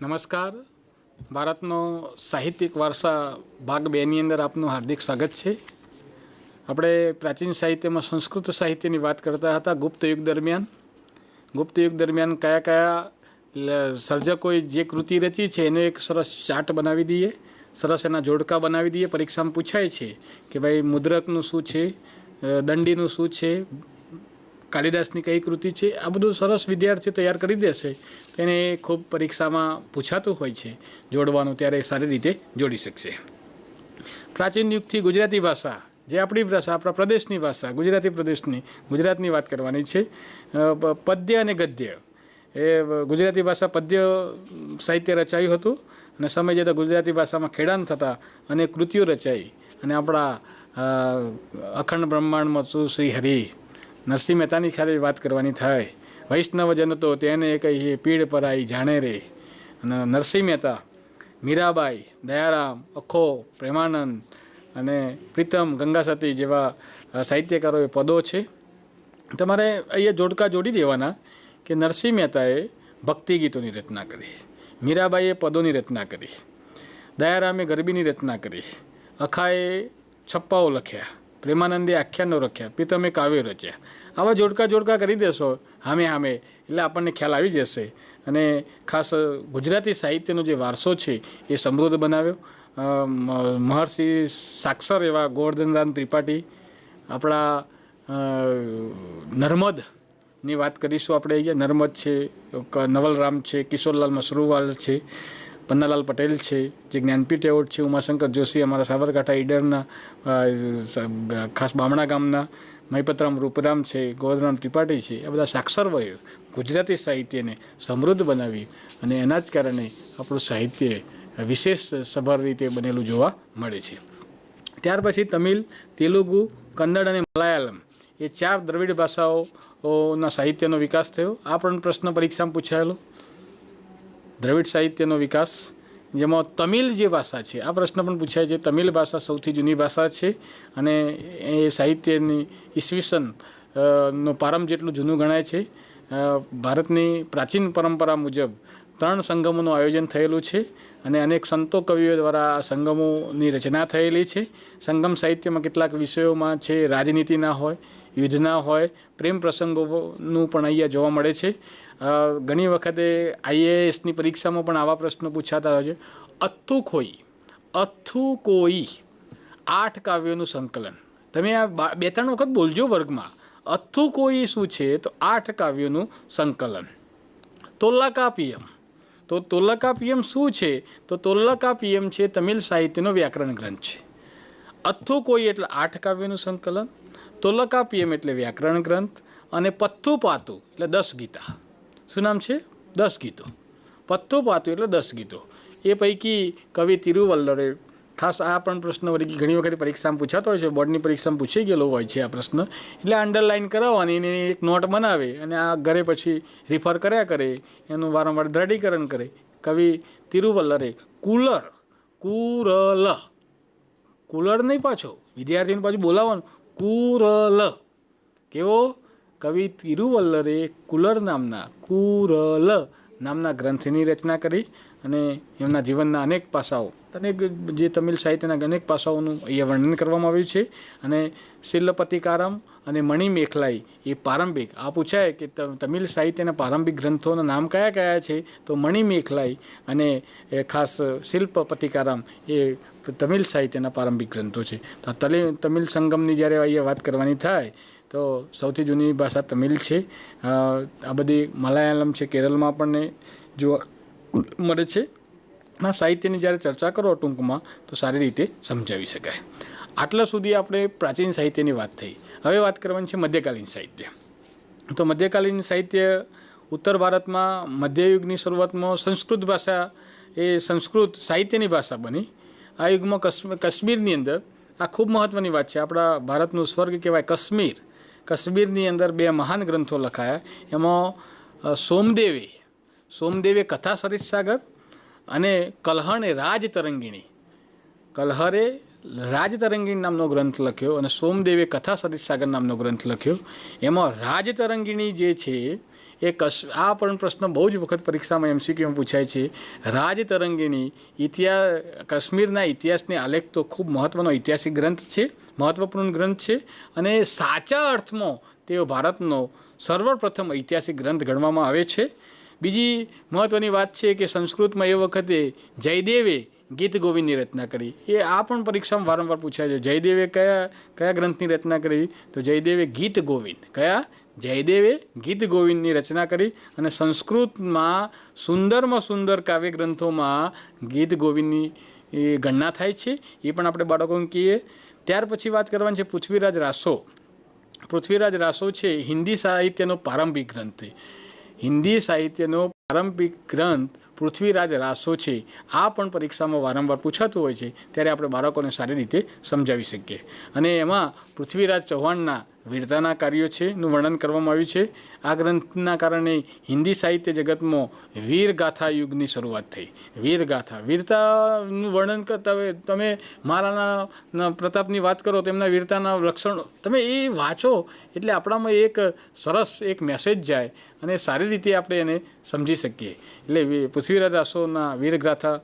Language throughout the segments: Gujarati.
નમસ્કાર. ભારતનો સાહિત્યિક વારસા ભાગ 2ની અંદર આપનું હાર્દિક સ્વાગત છે. આપણે પ્રાચીન સાહિત્યમાં સંસ્કૃત સાહિત્યની વાત કરતા હતા. ગુપ્ત યુગ દરમિયાન કયા કયા સર્જકોએ જે કૃતિ રચી છે એનો એક સરસ ચાર્ટ બનાવી દઈએ, સરસ એના જોડકા બનાવી દઈએ. પરીક્ષામાં પૂછાય છે કે ભાઈ મુદ્રકનું શું છે, દંડીનું શું છે, કાલિદાસની કઈ કૃતિ છે. આ બધું સરસ વિદ્યાર્થીઓ તૈયાર કરી દેશે તો એને ખૂબ પરીક્ષામાં પૂછાતું હોય છે જોડવાનું, ત્યારે સારી રીતે જોડી શકશે. પ્રાચીન યુગથી ગુજરાતી ભાષા, જે આપણી ભાષા, આપણા પ્રદેશની ભાષા, ગુજરાતની વાત કરવાની છે. પદ્ય અને ગદ્ય, એ ગુજરાતી ભાષા પદ્ય સાહિત્ય રચાયું હતું અને સમય જતાં ગુજરાતી ભાષામાં ખેડાણ થતાં અને કૃતિઓ રચાઈ અને આપણા અખંડ બ્રહ્માંડમાં શું શ્રી હરિ નરસિંહ મહેતાની ખાલી વાત કરવાની થાય. વૈષ્ણવજન તો તેને કહીએ પીડ પરાઈ જાણે રે. અને નરસિંહ મહેતા, મીરાબાઈ, દયારામ, અખો, પ્રેમાનંદ અને પ્રીતમ, ગંગાસતી જેવા સાહિત્યકારોએ પદો છે. તમારે અહીંયા જોડકા જોડી દેવાના કે નરસિંહ મહેતાએ ભક્તિ ગીતોની રચના કરી, મીરાબાઈએ પદોની રચના કરી, દયારામે ગરબીની રચના કરી, અખાએ છપ્પાઓ લખ્યા, પ્રેમાનંદે આખ્યાનો રખ્યા, પ્રીતમે કાવ્યો રચ્યા. આવા જોડકા કરી દેશો હામે એટલે આપણને ખ્યાલ આવી જશે. અને ખાસ ગુજરાતી સાહિત્યનો જે વારસો છે એ સમૃદ્ધ બનાવ્યો. મહર્ષિ સાક્ષર એવા ગોવર્ધનરામ ત્રિપાઠી, આપણા નર્મદની વાત કરીશું આપણે અહીંયા. નર્મદ છે, નવલરામ છે, કિશોરલાલ મશરૂવાલ છે, પન્નાલાલ પટેલ છે, જે જ્ઞાનપીઠ એવોર્ડ છે, ઉમાશંકર જોશી અમારા સાબરકાંઠા ઈડરના ખાસ બામણા ગામના, મહિપતરામ રૂપરામ છે, ગોવર્ધનરામ ત્રિપાઠી છે. આ બધા સાક્ષરવયો ગુજરાતી સાહિત્યને સમૃદ્ધ બનાવી અને એના જ કારણે આપણું સાહિત્ય વિશેષ સભર રીતે બનેલું જોવા મળે છે. ત્યાર પછી તમિલ, તેલુગુ, કન્નડ અને મલયાલમ એ 4 દ્રવિડ ભાષાઓના સાહિત્યનો વિકાસ થયો. આ પણ પ્રશ્ન પરીક્ષામાં પૂછાયેલો. દ્રવિડ સાહિત્યનો વિકાસ, જેમાં તમિલ જે ભાષા છે, આ પ્રશ્ન પણ પૂછાય છે. તમિલ ભાષા સૌથી જૂની ભાષા છે અને એ સાહિત્યની ઈસવીસન નો પ્રારંભ જેટલું જૂનું ગણાય છે. ભારતની પ્રાચીન પરંપરા મુજબ 3 સંગમોનું આયોજન થયેલું છે અને અનેક સંતો કવિઓ દ્વારા આ સંગમોની રચના થયેલી છે. સંગમ સાહિત્યમાં કેટલાક વિષયોમાં છે રાજનીતિના હોય, યુદ્ધના હોય, પ્રેમ પ્રસંગોનું પણ અહીંયા જોવા મળે છે. ઘણી વખતે આઈએએસની પરીક્ષામાં પણ આવા પ્રશ્નો પૂછાતા હોય છે. અથ્થુ કોઈ 8 કાવ્યોનું સંકલન. તમે આ 2-3 વખત બોલજો વર્ગમાં. અથ્થુ કોઈ શું છે? તો 8 કાવ્યોનું સંકલન. તોલ્લાકાપિયમ, તો તોલ્લાકાપિયમ શું છે? તો તોલ્લાકાપિયમ છે તમિલ સાહિત્યનો વ્યાકરણ ગ્રંથ છે. અથ્થુ કોઈ એટલે 8 કાવ્યોનું સંકલન, તોલ્લાકાપિયમ એટલે વ્યાકરણ ગ્રંથ, અને પથ્થુ પાતુ એટલે 10 ગીતા. શું નામ છે? 10 ગીતો. પથ્થુ પાતુ એટલે 10 ગીતો. એ પૈકી કવિ તિરુવલ્લરે, ખાસ આ પણ પ્રશ્ન ઘણી વખત પરીક્ષામાં પૂછાતો હોય છે, બોર્ડની પરીક્ષામાં પૂછાઈ ગયેલો હોય છે આ પ્રશ્ન. એટલે અંડરલાઇન કરાવવાની, એની એક નોટ બનાવે અને આ ઘરે પછી રિફર કર્યા કરે, એનું વારંવાર દ્રઢીકરણ કરે. કવિ તિરુવલ્લરે કુલર નહીં, પાછો વિદ્યાર્થીને પાછું બોલાવવાનું, કુરલ. કેવો? કવિ તિરુવલ્લરે કુરલ નામના ગ્રંથની રચના કરી અને એમના જીવનના અનેક પાસાઓ, જે તમિલ સાહિત્યના અનેક પાસાઓનું અહીંયા વર્ણન કરવામાં આવ્યું છે. અને શિલ્પતિકારમ અને મણિમેખલાઈ એ પ્રારંભિક, આ પૂછાય કે તમિલ સાહિત્યના પ્રારંભિક ગ્રંથોના નામ કયા કયા છે? તો મણિમેખલાઈ અને ખાસ શિલ્પતિકારમ એ તમિલ સાહિત્યના પ્રારંભિક ગ્રંથો છે. તો તમિલ સંગમની જ્યારે અહીંયા વાત કરવાની થાય તો સૌથી જૂની ભાષા તમિલ છે. આ બધી મલયાલમ છે, કેરળમાં આપણને જોવા મળે છે. આ સાહિત્યની જ્યારે ચર્ચા કરો ટૂંકમાં તો સારી રીતે સમજાવી શકાય. આટલા સુધી આપણે પ્રાચીન સાહિત્યની વાત થઈ. હવે વાત કરવાની છે મધ્યકાલીન સાહિત્ય. તો મધ્યકાલીન સાહિત્ય ઉત્તર ભારતમાં મધ્યયુગની શરૂઆતમાં સંસ્કૃત ભાષા એ સંસ્કૃત સાહિત્યની ભાષા બની. આ યુગમાં કાશ્મીરની અંદર આ ખૂબ મહત્ત્વની વાત છે. આપણા ભારતનું સ્વર્ગ કહેવાય કાશ્મીરની અંદર 2 મહાન ગ્રંથો લખાયા. એમાં સોમદેવે કથા સરિતસાગર અને કલ્હણે રાજતરંગિણી નામનો ગ્રંથ લખ્યો અને સોમદેવે કથા સરિતસાગર નામનો ગ્રંથ લખ્યો. એમાં રાજતરંગિણી જે છે આ પણ પ્રશ્ન બહુ જ વખત પરીક્ષામાં MCQમાં પૂછાય છે. રાજતરંગીણી કાશ્મીરના ઇતિહાસને આલેખ તો ખૂબ મહત્ત્વનો ઐતિહાસિક ગ્રંથ છે, મહત્ત્વપૂર્ણ ગ્રંથ છે અને સાચા અર્થમાં તેઓ ભારતનો સર્વપ્રથમ ઐતિહાસિક ગ્રંથ ગણવામાં આવે છે. બીજી મહત્ત્વની વાત છે કે સંસ્કૃતમાં એ વખતે જયદેવે ગીત ગોવિંદની રચના કરી. આ પણ પરીક્ષામાં વારંવાર પૂછાય છે. જયદેવે કયા ગ્રંથની રચના કરી? તો જયદેવે ગીત ગોવિંદ. જયદેવે ગીત ગોવિંદની રચના કરી અને સંસ્કૃતમાં સુંદરમાં સુંદર કાવ્ય ગ્રંથોમાં ગીત ગોવિંદની ગણના થાય છે. એ પણ આપણે બાળકોને કહીએ. ત્યાર પછી વાત કરવાની છે પૃથ્વીરાજ રાસો. પૃથ્વીરાજ રાસો છે હિન્દી સાહિત્યનો પ્રારંભિક ગ્રંથ. હિન્દી સાહિત્યનો પ્રારંભિક ગ્રંથ પૃથ્વીરાજ રાસો છે. આ પણ પરીક્ષામાં વારંવાર પૂછાતું હોય છે, ત્યારે આપણે બાળકોને સારી રીતે સમજાવી શકીએ. અને એમાં પૃથ્વીરાજ ચૌહાણના વીરતાના કાર્યો છે નું વર્ણન કરવામાં આવ્યું છે. આ ગ્રંથના કારણે હિન્દી સાહિત્ય જગતમાં વીરગાથા યુગની શરૂઆત થઈ. વીરતાનું વર્ણન કરતા હોય તમે મહારાણા પ્રતાપની વાત કરો, તેમના વીરતાના લક્ષણો તમે એ વાંચો એટલે આપણામાં એક સરસ એક મેસેજ જાય અને સારી રીતે આપણે એને સમજી શકીએ. એટલે પૃથ્વીરાજ રાસોના વીરગાથા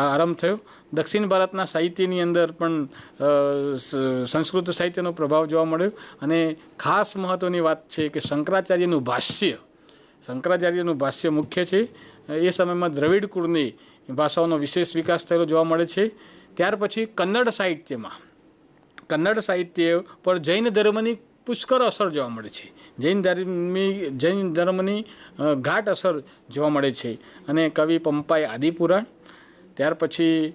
આરંભ થયો. દક્ષિણ ભારતના સાહિત્યની અંદર પણ સંસ્કૃત સાહિત્યનો પ્રભાવ જોવા મળ્યો. અને ખાસ મહત્ત્વની વાત છે કે શંકરાચાર્યનું ભાષ્ય મુખ્ય છે. એ સમયમાં દ્રવિડ કુળની ભાષાઓનો વિશેષ વિકાસ થયેલો જોવા મળે છે. ત્યાર પછી કન્નડ સાહિત્ય પર જૈન ધર્મની પુષ્કળ અસર જોવા મળે છે. જૈન ધર્મની ઘાટ અસર જોવા મળે છે. અને કવિ પંપાએ આદિપુરાણ, ત્યાર પછી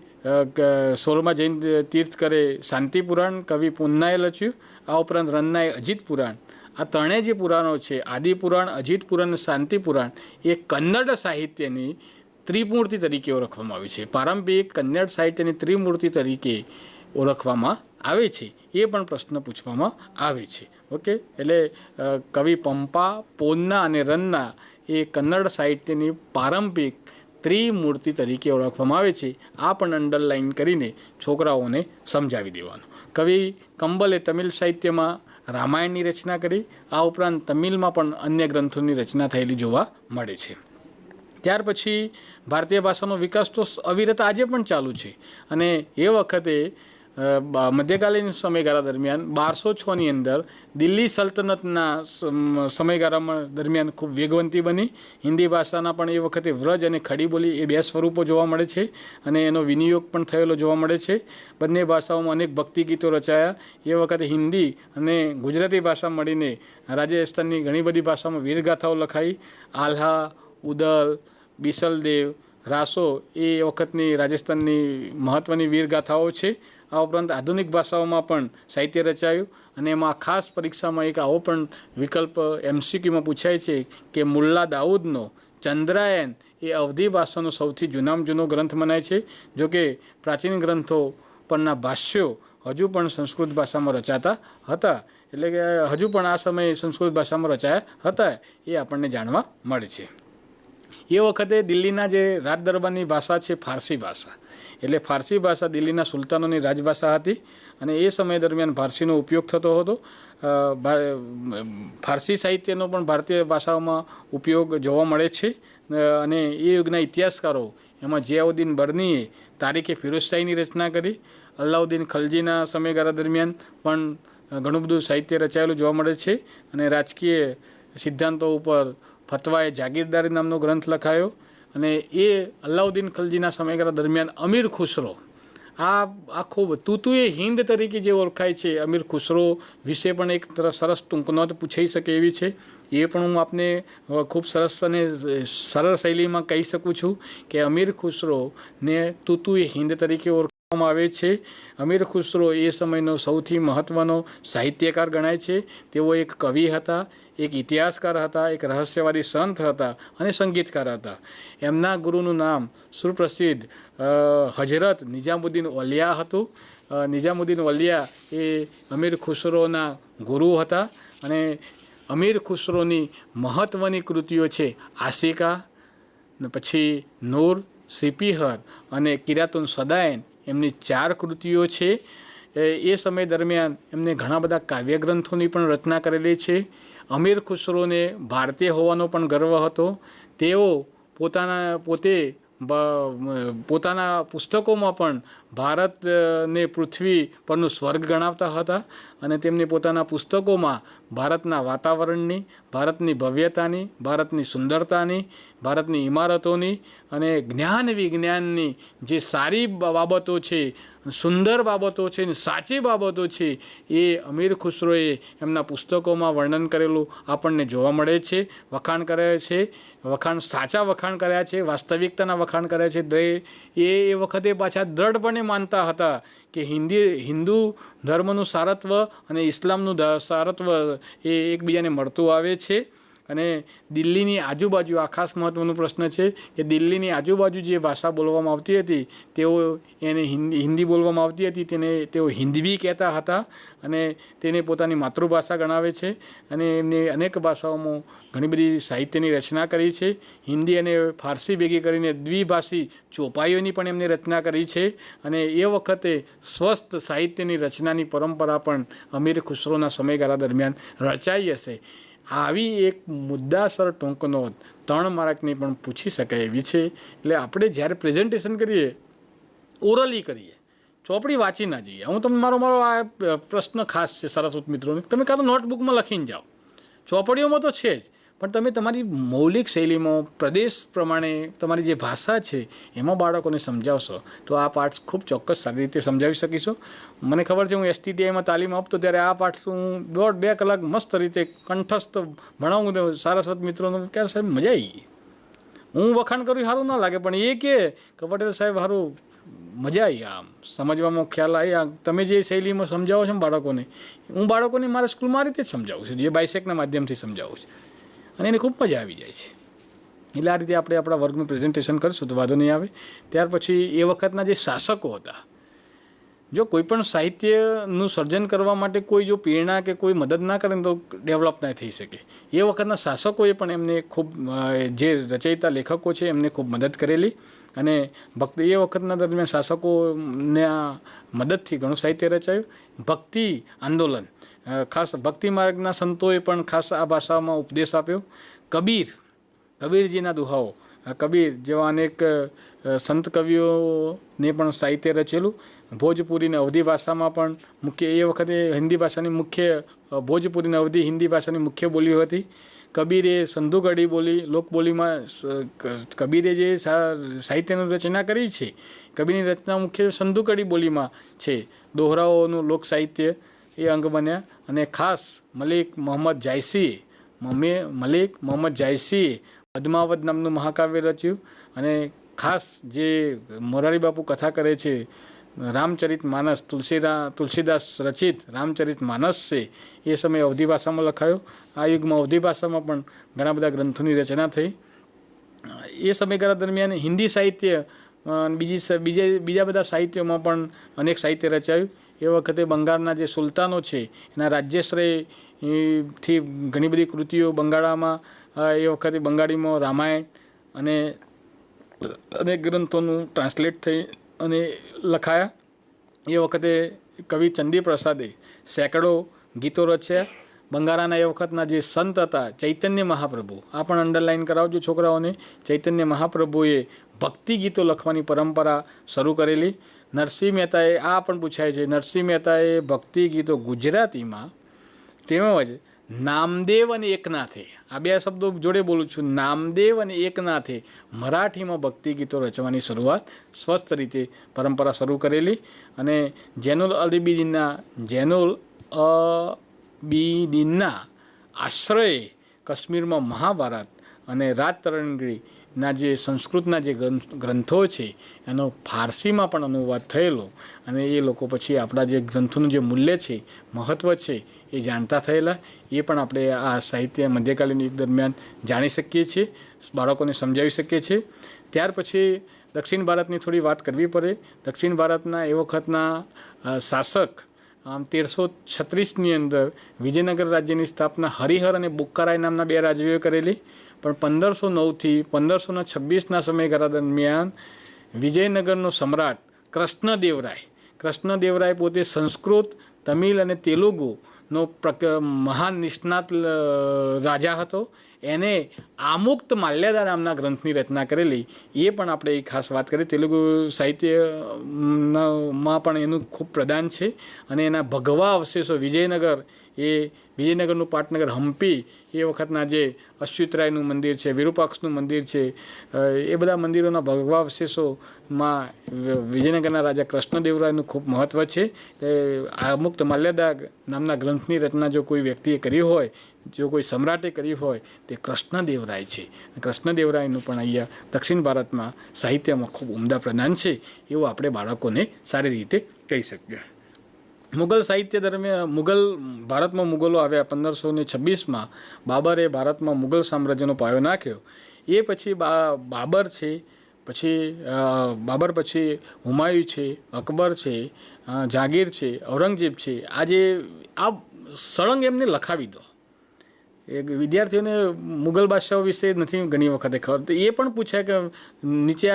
16મા જૈન તીર્થકરે શાંતિપુરાણ કવિ પુન્નાએ લખ્યું. આ ઉપરાંત રન્નાએ અજીત પુરાણ. આ ત્રણેય જે પુરાણો છે, આદિપુરાણ, અજીત પુરાણ અને શાંતિપુરાણ, એ કન્નડ સાહિત્યની ત્રિમૂર્તિ તરીકે ઓળખવામાં આવી છે. પ્રારંભિક કન્નડ સાહિત્યની ત્રિમૂર્તિ તરીકે ઓળખવામાં આવે છે. એ પણ પ્રશ્ન પૂછવામાં આવે છે. ઓકે, એટલે કવિ પંપા, પોન્ના અને રન્ના એ કન્નડ સાહિત્યની પ્રારંભિક ત્રિમૂર્તિ તરીકે ઓળખવામાં આવે છે. આ પણ અંડરલાઇન કરીને છોકરાઓને સમજાવી દેવાનું. કવિ કંબલે તમિલ સાહિત્યમાં રામાયણની રચના કરી. આ ઉપરાંત તમિલમાં પણ અન્ય ગ્રંથોની રચના થયેલી જોવા મળે છે. ત્યાર પછી ભારતીય ભાષાનો વિકાસ તો અવિરત આજે પણ ચાલુ છે. અને એ વખતે મધ્યકાલીન સમયગાળા દરમિયાન 1206ની અંદર દિલ્હી સલ્તનતના સમયગાળામાં દરમિયાન ખૂબ વેગવંતી બની. હિન્દી ભાષાના પણ એ વખતે વ્રજ અને ખડી બોલી એ બે સ્વરૂપો જોવા મળે છે અને એનો વિનિયોગ પણ થયેલો જોવા મળે છે. બંને ભાષાઓમાં અનેક ભક્તિ ગીતો રચાયા. એ વખતે હિન્દી અને ગુજરાતી ભાષા મળીને રાજસ્થાનની ઘણી બધી ભાષામાં વીરગાથાઓ લખાઈ. આલ્હા, ઉદલ, બિસલદેવ, રાસો એ વખતની રાજસ્થાનની મહત્ત્વની વીરગાથાઓ છે. આ ઉપરાંત આધુનિક ભાષાઓમાં પણ સાહિત્ય રચાયું. અને એમાં ખાસ પરીક્ષામાં એક આવો પણ વિકલ્પ MCQમાં પૂછાય છે કે મુલ્લા દાઉદનો ચંદ્રાયન એ અવધી ભાષાનો સૌથી જૂનામાં જૂનો ગ્રંથ મનાય છે. જોકે પ્રાચીન ગ્રંથો પરના ભાષ્યો હજુ પણ સંસ્કૃત ભાષામાં રચાતા હતા. એટલે કે હજુ પણ આ સમયે સંસ્કૃત ભાષામાં રચાયા હતા એ આપણને જાણવા મળે છે. એ વખતે દિલ્હીના જે રાજ દરબારની ભાષા છે ફારસી ભાષા. એટલે ફારસી ભાષા દિલ્હીના સુલતાનોની રાજભાષા હતી અને એ સમય દરમિયાન ફારસીનો ઉપયોગ થતો હતો. ફારસી સાહિત્યનો પણ ભારતીય ભાષાઓમાં ઉપયોગ જોવા મળે છે. અને એ યુગના ઇતિહાસકારો એમાં જિયાઉદ્દીન બર્નીએ તારીખે ફિરોઝશાહીની રચના કરી. અલાઉદ્દીન ખલજીના સમયગાળા દરમિયાન પણ ઘણું બધું સાહિત્ય રચાયેલું જોવા મળે છે. અને રાજકીય સિદ્ધાંતો ઉપર ફતવાએ જાગીરદારી નામનો ગ્રંથ લખાયો. અને એ અલાઉદ્દીન ખલજીના સમયગાળા દરમિયાન અમીર ખુસરો, આ આખો તુતુએ હિન્દ તરીકે જે ઓળખાય છે, અમીર ખુસરો વિશે પણ એક સરસ ટૂંકનોંધ પૂછાઈ શકે એવી છે. એ પણ હું આપને ખૂબ સરસ અને સરળ શૈલીમાં કહી શકું છું કે અમીર ખુસરોને તુતુએ હિન્દ તરીકે ઓળખવામાં આવે છે. અમીર ખુસરો એ સમયનો સૌથી મહત્ત્વનો સાહિત્યકાર ગણાય છે. તેઓ એક કવિ હતા, એક ઇતિહાસકાર હતા, એક રહસ્યવાદી સંત હતા અને સંગીતકાર હતા. એમના ગુરુનું નામ સુપ્રસિદ્ધ હજરત નિઝામુદ્દીન ઓલિયા હતું. નિઝામુદ્દીન ઓલિયા એ અમીર ખુસરોના ગુરુ હતા. અને અમીર ખુસરોની મહત્ત્વની કૃતિઓ છે આશિકા, પછી નૂર, સિપીહર અને કિરાતુન સદાયન. એમની 4 કૃતિઓ છે. એ સમય દરમિયાન એમને ઘણા બધા કાવ્યગ્રંથોની પણ રચના કરેલી છે. અમીર ખુસરોને ભારતીય હોવાનો પણ ગર્વ હતો. તેઓ પોતાના પુસ્તકોમાં પણ ભારતને પૃથ્વી પરનું સ્વર્ગ ગણાવતા હતા અને તેમની પોતાના પુસ્તકોમાં ભારતના વાતાવરણની, ભારતની ભવ્યતાની, ભારતની સુંદરતાની, ભારતની ઇમારતોની અને જ્ઞાન વિજ્ઞાનની જે સારી બાબતો છે, સુંદર બાબતો છે ને સાચી બાબતો છે, એ અમીર ખુસરોએ એમના પુસ્તકોમાં વર્ણન કરેલું આપણને જોવા મળે છે. વખાણ કરે છે, સાચા વખાણ કર્યા છે, વાસ્તવિકતાના વખાણ કર્યા છે. એ વખતે પાછા દ્રઢપણે માનતા હતા કે હિન્દુ ધર્મનું સારત્વ અને ઇસ્લામનું સારત્વ એ એકબીજાને મળતું આવે છે. અને દિલ્હીની આજુબાજુ આ ખાસ મહત્ત્વનો પ્રશ્ન છે કે દિલ્હીની આજુબાજુ જે ભાષા બોલવામાં આવતી હતી એને હિન્દી બોલવામાં આવતી હતી તેઓ હિન્દવી કહેતા હતા અને તેને પોતાની માતૃભાષા ગણાવે છે. અને એમને અનેક ભાષાઓમાં ઘણી બધી સાહિત્યની રચના કરી છે. હિન્દી અને ફારસી ભેગી કરીને દ્વિભાષી ચોપાઈઓની પણ એમને રચના કરી છે. અને એ વખતે સ્વસ્થ સાહિત્યની રચનાની પરંપરા પણ અમીર ખુસરોના સમયગાળા દરમિયાન રચાઈ હશે. આવી એક મુદ્દાસર ટૂંક નોંધ 3 માર્કની પણ પૂછી શકાય એવી છે. એટલે આપણે જ્યારે પ્રેઝન્ટેશન કરીએ, ઓરલી કરીએ, ચોપડી વાંચી ના જઈએ. હું તમને મારો આ પ્રશ્ન ખાસ છે સરસ્વત મિત્રોને, તમે કાં તો નોટબુકમાં લખીને જાઓ, ચોપડીઓમાં તો છે જ, પણ તમે તમારી મૌલિક શૈલીમાં પ્રદેશ પ્રમાણે તમારી જે ભાષા છે એમાં બાળકોને સમજાવશો તો આ પાઠ ખૂબ ચોક્કસ સારી રીતે સમજાવી શકીશો. મને ખબર છે, હું STTIમાં તાલીમ આપતો ત્યારે આ પાઠ હું 1.5-2 કલાક મસ્ત રીતે કંઠસ્થ ભણાવું સારસ્વત મિત્રોને કે સાહેબ મજા આવી ગઈ. હું વખાણ કરું સારું ના લાગે, પણ એ કે પટેલ સાહેબ સારું મજા આવી, આમ સમજવામાં ખ્યાલ આવી. તમે જે શૈલીમાં સમજાવો છો બાળકોને, હું બાળકોને મારા સ્કૂલમાં આ રીતે જ સમજાવું છું, જે બાયસેકના માધ્યમથી સમજાવું છું અને એને ખૂબ મજા આવી જાય છે. એટલે આ રીતે આપણે આપણા વર્ગનું પ્રેઝન્ટેશન કરીશું તો વાંધો નહીં આવે. ત્યાર પછી એ વખતના જે શાસકો હતા, જો કોઈ પણ સાહિત્યનું સર્જન કરવા માટે કોઈ જો પ્રેરણા કે કોઈ મદદ ના કરે તો ડેવલપ ના થઈ શકે. એ વખતના શાસકોએ પણ એમને ખૂબ, જે રચયિતા લેખકો છે એમને ખૂબ મદદ કરેલી. અને એ વખતના દરમિયાન શાસકોના મદદથી ઘણું સાહિત્ય રચાયું. ભક્તિ આંદોલન, ખાસ ભક્તિ માર્ગના સંતોએ પણ ખાસ આ ભાષામાં ઉપદેશ આપ્યો. કબીરજીના દુહાઓ, કબીર જેવા અનેક સંત કવિઓને પણ સાહિત્ય રચેલું. ભોજપુરીને અવધી ભાષામાં પણ મુખ્ય, એ વખતે હિન્દી ભાષાની મુખ્ય, ભોજપુરીને અવધી હિન્દી ભાષાની મુખ્ય બોલીઓ હતી. કબીરે સંધુગઢી બોલી, લોકબોલીમાં કબીરે જે સાહિત્યની રચના કરી છે, કબીરની રચના મુખ્ય સંધુગઢી બોલીમાં છે. દોહરાઓનું લોક સાહિત્ય એ અંગ બન્યા. અને ખાસ મલિક મોહમ્મદ જાયસીએ પદ્માવત નામનું મહાકાવ્ય રચ્યું. અને ખાસ જે મોરારી બાપુ કથા કરે છે, રામચરિત માનસ, તુલસીદાસ રચિત રામચરિત માનસ છે, એ સમયે અવધી ભાષામાં લખાયો. આ યુગમાં અવધી ભાષામાં પણ ઘણા બધા ગ્રંથોની રચના થઈ. એ સમયગાળા દરમિયાન હિન્દી સાહિત્ય, બીજા બધા સાહિત્યોમાં પણ અનેક સાહિત્ય રચાયું. એ વખતે બંગાળના જે સુલતાનો છે એના રાજ્યાશ્રયથી ઘણી બધી કૃતિઓ બંગાળામાં, એ વખતે બંગાળીમાં રામાયણ અને અનેક ગ્રંથોનું ટ્રાન્સલેટ થઈ અને લખાયા. એ વખતે કવિ ચંદી પ્રસાદે સેંકડો ગીતો રચ્યા. બંગાળાના એ વખતના જે સંત હતા ચૈતન્ય મહાપ્રભુ, આ પણ અંડરલાઇન કરાવજો છોકરાઓને, ચૈતન્ય મહાપ્રભુએ ભક્તિ ગીતો લખવાની પરંપરા શરૂ કરેલી. નરસિંહ મહેતાએ, આ પણ પૂછાય છે, નરસિંહ મહેતાએ ભક્તિ ગીતો ગુજરાતીમાં, તેમજ નામદેવ અને એકનાથે, આ 2 શબ્દો જોડે બોલું છું, નામદેવ અને એકનાથે મરાઠીમાં ભક્તિ ગીતો રચવાની શરૂઆત સ્વસ્થ રીતે પરંપરા શરૂ કરેલી. અને જૈનુલ અબીદીનના આશ્રયે કાશ્મીરમાં મહાભારત અને રાજતરંગીના જે સંસ્કૃતના જે ગ્રંથો છે એનો ફારસીમાં પણ અનુવાદ થયેલો. અને એ લોકો પછી આપણા જે ગ્રંથોનું જે મૂલ્ય છે, મહત્ત્વ છે, એ જાણતા થયેલા. એ પણ આપણે આ સાહિત્ય મધ્યકાલીન યુગ દરમિયાન જાણી શકીએ છીએ, બાળકોને સમજાવી શકીએ છીએ. ત્યાર પછી દક્ષિણ ભારતની થોડી વાત કરવી પડે. દક્ષિણ ભારતના એ વખતના શાસક, આમ 1336ની અંદર વિજયનગર રાજ્યની સ્થાપના હરિહર અને બુક્કારાય નામના 2 રાજવીઓએ કરેલી. પણ 1509થી 1526ના સમયગાળા દરમિયાન વિજયનગરનો સમ્રાટ કૃષ્ણદેવરાય પોતે સંસ્કૃત, તમિલ અને તેલુગુ મહાન નિષ્ણાત રાજા હતો. એને આમુક્ત માલ્યદા નામના ગ્રંથની રચના કરેલી, એ પણ આપણે એક ખાસ વાત કરીએ. તેલુગુ સાહિત્યમાં પણ એનું ખૂબ પ્રદાન છે. અને એના ભગવા અવશેષો વિજયનગરનું પાટનગર હમ્પી, એ વખતના જે અશ્યુતરાયનું મંદિર છે, વિરૂપાક્ષનું મંદિર છે, એ બધા મંદિરોના ભગવા અવશેષોમાં વિજયનગરના રાજા કૃષ્ણદેવરાયનું ખૂબ મહત્ત્વ છે. આમુક્ત માલ્યદા નામના ગ્રંથની રચના જો કોઈ વ્યક્તિએ કરી હોય, જો કોઈ સમ્રાટે કરી હોય, તે કૃષ્ણદેવરાય છે. કૃષ્ણદેવરાયનું પણ અહીંયા દક્ષિણ ભારતમાં સાહિત્યમાં ખૂબ ઉમદા પ્રદાન છે, એવું આપણે બાળકોને સારી રીતે કહી શકીએ. મુગલ સાહિત્ય દરમિયાન ભારતમાં મુગલો આવ્યા 1526માં. બાબરે ભારતમાં મુગલ સામ્રાજ્યનો પાયો નાખ્યો. એ પછી બાબર છે, બાબર પછી હુમાયુ છે, અકબર છે, જાગીર છે, ઔરંગઝેબ છે. આ સળંગ એમને લખાવી દો. વિદ્યાર્થીઓને મુગલ બાદશાહો વિશે નથી ઘણી વખતે ખબર, તો એ પણ પૂછાય કે નીચે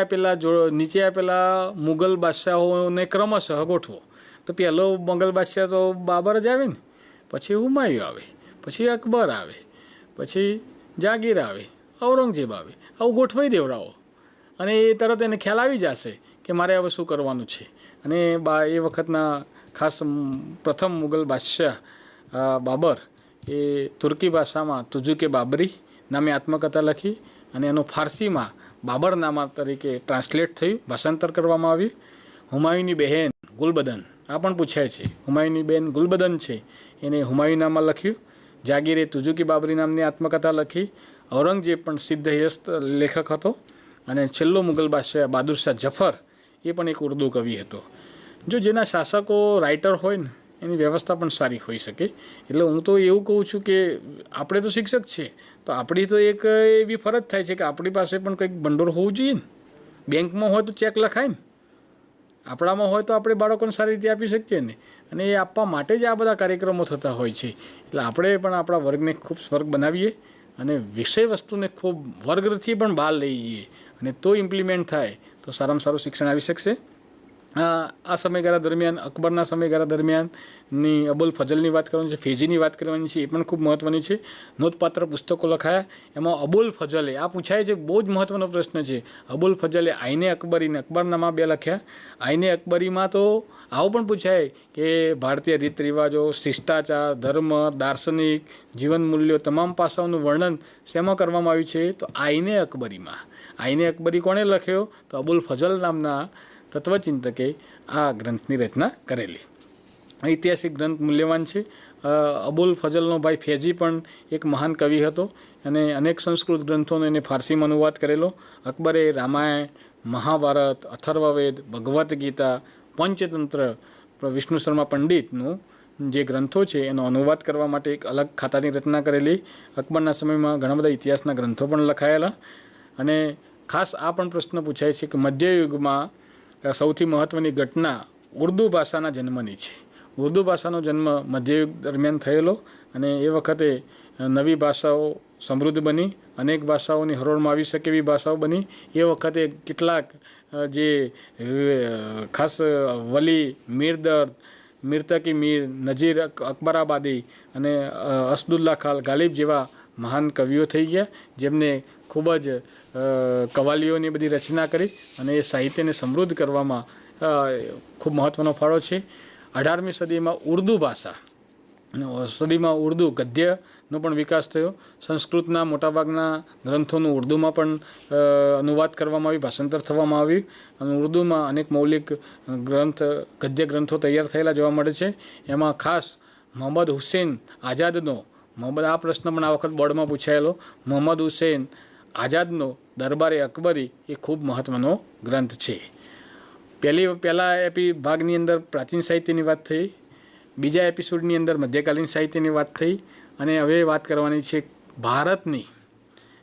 આપેલા મુગલ બાદશાહોને ક્રમશઃ ગોઠવો. તો પહેલો મુગલ બાદશાહ તો બાબર જ આવે ને, પછી હુમાયુ આવે, પછી અકબર આવે, પછી જાગીર આવે, ઔરંગઝેબ આવે. આવું ગોઠવાઈ દેવડાવો અને એ તરત એને ખ્યાલ આવી જશે કે મારે હવે શું કરવાનું છે. અને એ વખતના ખાસ પ્રથમ મુગલ બાદશાહ બાબર એ તુર્કી ભાષામાં તુજુકે બાબરી નામે આત્મકથા લખી, અને એનો ફારસીમાં બાબરનામા તરીકે ટ્રાન્સલેટ થયું, ભાષાંતર કરવામાં આવ્યું. હુમાયુની બહેન ગુલબદન, આ પણ પૂછાય છે. હુમાયુની બહેન ગુલબદન છે, એને હુમાયુનામા લખ્યું. જાગીરે તુજુકી બાબરી નામની આત્મકથા લખી. ઔરંગઝેબ પણ સિદ્ધહસ્ત લેખક હતો. અને છેલ્લો મુગલ બાદશાહ બહાદુર શાહ જફર, એ પણ એક ઉર્દુ કવિ હતો. જો જેના શાસકો રાઇટર હોય ને, એની વ્યવસ્થા પણ સારી હોઈ શકે. એટલે હું તો એવું કહું છું કે આપણે તો શિક્ષક છે, તો આપણી તો એક એવી ફરજ થાય છે કે આપણી પાસે પણ કંઈક ભંડોળ હોવું જોઈએ ને. બેંકમાં હોય તો ચેક લખાય ને, આપણામાં હોય તો આપણે બાળકોને સારી રીતે આપી શકીએ ને. અને એ આપવા માટે જ આ બધા કાર્યક્રમો થતા હોય છે. એટલે આપણે પણ આપણા વર્ગને ખૂબ સ્વર્ગ બનાવીએ અને વિષય વસ્તુને ખૂબ વર્ગથી પણ બહાર લઈ જઈએ, અને તો ઇમ્પ્લિમેન્ટ થાય તો સારામાં સારું શિક્ષણ આવી શકશે. આ સમયગાળા દરમિયાન, અકબરના સમયગાળા દરમિયાનની અબુલ ફઝલની વાત કરવાની છે, ફેજીની વાત કરવાની છે, એ પણ ખૂબ મહત્ત્વની છે. નોંધપાત્ર પુસ્તકો લખાયા. એમાં અબુલ ફઝલે, આ પૂછાય છે, બહુ જ મહત્ત્વનો પ્રશ્ન છે. અબુલ ફઝલે આઈને અકબરીને અકબરનામા 2 લખ્યા. આઈને અકબરીમાં તો આવું પણ પૂછાય કે ભારતીય રીત રિવાજો, શિષ્ટાચાર, ધર્મ, દાર્શનિક, જીવન મૂલ્યો, તમામ પાસાઓનું વર્ણન શેમાં કરવામાં આવ્યું છે? તો આઈને અકબરીમાં. આઈને અકબરી કોણે લખ્યો? તો અબુલ ફઝલ નામના તત્વચિંતકે આ ગ્રંથની રચના કરેલી. ઐતિહાસિક ગ્રંથ મૂલ્યવાન છે. અબુલ ફઝલનો ભાઈ ફેજી પણ એક મહાન કવિ હતો, અને અનેક સંસ્કૃત ગ્રંથોનો એને ફારસીમાં અનુવાદ કરેલો. અકબરે રામાયણ, મહાભારત, અથર્વવેદ, ભગવદ્ ગીતા, પંચતંત્ર, વિષ્ણુ શર્મા પંડિતનું જે ગ્રંથો છે એનો અનુવાદ કરવા માટે એક અલગ ખાતાની રચના કરેલી. અકબરના સમયમાં ઘણા બધા ઇતિહાસના ગ્રંથો પણ લખાયેલા. અને ખાસ આ પણ પ્રશ્ન પૂછાય છે કે મધ્યયુગમાં સૌથી મહત્ત્વની ઘટના ઉર્દુ ભાષાના જન્મની છે. ઉર્દુ ભાષાનો જન્મ મધ્યયુગ દરમિયાન થયેલો, અને એ વખતે નવી ભાષાઓ સમૃદ્ધ બની, અનેક ભાષાઓની હરોળમાં આવી શકે એવી ભાષાઓ બની. એ વખતે કેટલાક જે ખાસ વલી, મીરદર્દ, મિર્તકી મીર, નજીર અકબરાબાદી અને અસદુલ્લા ખાન ગાલિબ જેવા મહાન કવિઓ થઈ ગયા, જેમને ખૂબ જ કવાલીઓની બધી રચના કરી અને એ સાહિત્યને સમૃદ્ધ કરવામાં ખૂબ મહત્ત્વનો ફાળો છે. 18મી સદીમાં ઉર્દુ ભાષા ઉર્દુ ગદ્યનો પણ વિકાસ થયો. સંસ્કૃતના મોટાભાગના ગ્રંથોનું ઉર્દુમાં પણ અનુવાદ કરવામાં આવ્યું, ભાષાંતર થવામાં આવ્યું, અને ઉર્દુમાં અનેક મૌલિક ગદ્ય ગ્રંથો તૈયાર થયેલા જોવા મળે છે. એમાં ખાસ મોહમ્મદ હુસૈન આઝાદનો, આ પ્રશ્ન પણ આ વખત બોર્ડમાં પૂછાયેલો, મોહમ્મદ હુસૈન આઝાદનો દરબારે અકબરી એ ખૂબ મહત્ત્વનો ગ્રંથ છે. પહેલા ભાગની અંદર પ્રાચીન સાહિત્યની વાત થઈ, બીજા એપિસોડની અંદર મધ્યકાલીન સાહિત્યની વાત થઈ, અને હવે વાત કરવાની છે ભારતની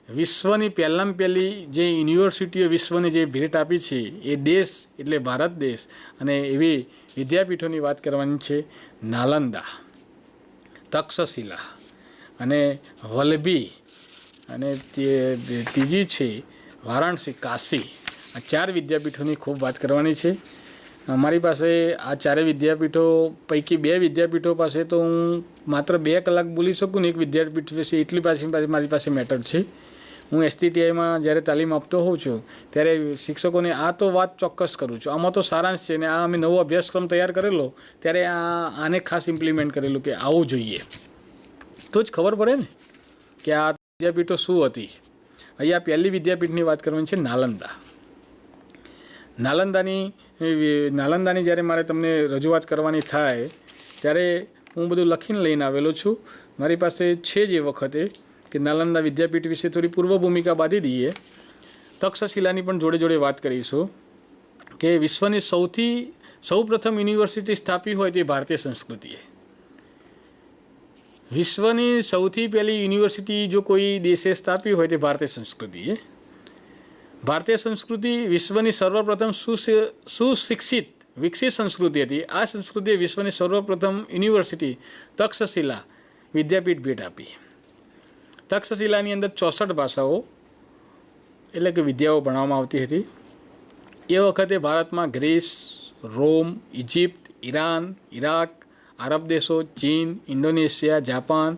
વિશ્વની પહેલી જે યુનિવર્સિટીઓ વિશ્વને જે ભેટ આપી છે એ દેશ એટલે ભારત દેશ, અને એવી વિદ્યાપીઠોની વાત કરવાની છે. નાલંદા, તક્ષશિલા અને વલ્લભી, અને ત્રીજી છે વારાણસી, કાશી. આ 4 વિદ્યાપીઠોની ખૂબ વાત કરવાની છે. અમારી પાસે આ ચારે વિદ્યાપીઠો પૈકી 2 વિદ્યાપીઠો પાસે તો હું માત્ર 2 કલાક બોલી શકું ને એક વિદ્યાપીઠ વિશે એટલી મારી પાસે મેટર છે. હું STTIમાં જ્યારે તાલીમ આપતો હોઉં છું ત્યારે શિક્ષકોને આ તો વાત ચોક્કસ કરું છું. આમાં તો સારાંશ છે ને આ અમે નવો અભ્યાસક્રમ તૈયાર કરેલો ત્યારે આને ખાસ ઇમ્પ્લિમેન્ટ કરેલું કે આવું જોઈએ તો જ ખબર પડે ને કે આ વિદ્યાપીઠો શું હતી. અહીંયા પહેલી વિદ્યાપીઠની વાત કરવાની છે નાલંદા. નાલંદાની જ્યારે મારે તમને રજૂઆત કરવાની થાય ત્યારે હું બધું લખીને લઈને આવેલો છું. મારી પાસે છે જ એ વખતે કે નાલંદા વિદ્યાપીઠ વિશે થોડી પૂર્વ ભૂમિકા બાંધી દઈએ. તક્ષશિલાની પણ જોડે જોડે વાત કરીશું કે વિશ્વની સૌપ્રથમ યુનિવર્સિટી સ્થાપી હોય તે ભારતીય સંસ્કૃતિએ. વિશ્વની સૌથી પહેલી યુનિવર્સિટી જો કોઈ દેશે સ્થાપી હોય તે ભારતીય સંસ્કૃતિએ. ભારતીય સંસ્કૃતિ વિશ્વની સર્વપ્રથમ સુશિક્ષિત વિકસિત સંસ્કૃતિ હતી. આ સંસ્કૃતિએ વિશ્વની સર્વપ્રથમ યુનિવર્સિટી તક્ષશિલા વિદ્યાપીઠ ભેટ આપી. તક્ષશિલાની અંદર 64 ભાષાઓ એટલે કે વિદ્યાઓ ભણવામાં આવતી હતી. એ વખતે ભારતમાં ગ્રીસ, રોમ, ઇજિપ્ત, ઈરાન, ઇરાક, આરબ દેશો, ચીન, ઇન્ડોનેશિયા, જાપાન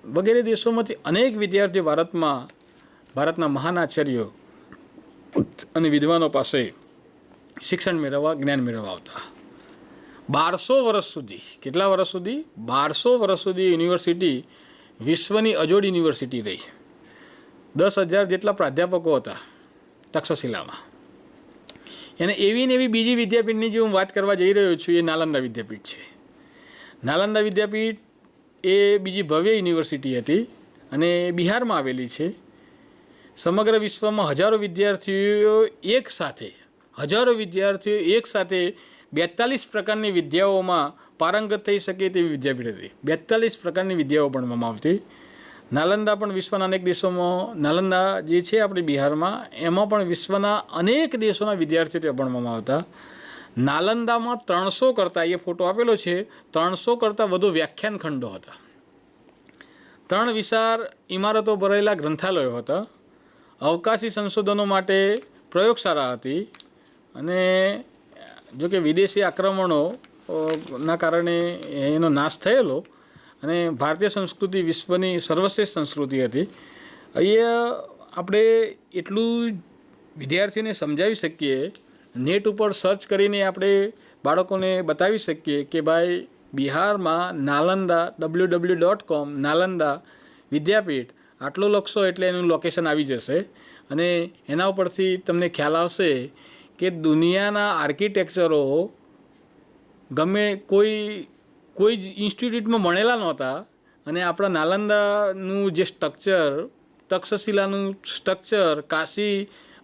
વગેરે દેશોમાંથી અનેક વિદ્યાર્થીઓ ભારતના મહાન આચાર્યો અને વિદ્વાનો પાસે શિક્ષણ મેળવવા, જ્ઞાન મેળવવા આવતા. 1200 વર્ષ સુધી, કેટલા વર્ષ સુધી? 1200 વર્ષ સુધી યુનિવર્સિટી વિશ્વની અજોડ યુનિવર્સિટી રહી. 10,000 જેટલા પ્રાધ્યાપકો હતા તક્ષશિલામાં. અને એવી ને એવી બીજી વિદ્યાપીઠની જે હું વાત કરવા જઈ રહ્યો છું એ નાલંદા વિદ્યાપીઠ છે. નાલંદા વિદ્યાપીઠ એ બીજી ભવ્ય યુનિવર્સિટી હતી અને બિહારમાં આવેલી છે. સમગ્ર વિશ્વમાં હજારો વિદ્યાર્થીઓ એક સાથે 42 પ્રકારની વિદ્યાઓમાં પારંગત થઈ શકે તેવી વિદ્યાપીઠ હતી. 42 પ્રકારની વિદ્યાઓ ભણવામાં આવતી. નાલંદા પણ વિશ્વના અનેક દેશોમાં, નાલંદા જે છે આપણે બિહારમાં, એમાં પણ વિશ્વના અનેક દેશોના વિદ્યાર્થીઓ ત્યાં ભણવામાં આવતા. નાલંદામાં 300 કરતાં, એ ફોટો આપેલો છે, 300 કરતાં વધુ વ્યાખ્યાન ખંડો હતા. 3 વિશાળ ઇમારતો ભરેલા ગ્રંથાલયો હતા. અવકાશી સંશોધનો માટે પ્રયોગશાળા હતી. અને જો કે વિદેશી આક્રમણો ના કારણે એનો નાશ થયેલો અને ભારતીય સંસ્કૃતિ વિશ્વની સર્વશ્રેષ્ઠ સંસ્કૃતિ હતી. અહીંયા આપણે એટલું વિદ્યાર્થીઓને સમજાવી શકીએ, નેટ ઉપર સર્ચ કરીને આપણે બાળકોને બતાવી શકીએ કે ભાઈ બિહારમાં નાલંદા www.com નાલંદા વિદ્યાપીઠ આટલું લખશો એટલે એનું લોકેશન આવી જશે અને એના ઉપરથી તમને ખ્યાલ આવશે કે દુનિયાના આર્કિટેક્ચરો ગમે કોઈ જ ઇન્સ્ટિટ્યૂટમાં ભણેલા નહોતા અને આપણા નાલંદાનું જે સ્ટ્રક્ચર, તક્ષશિલાનું સ્ટ્રક્ચર, કાશી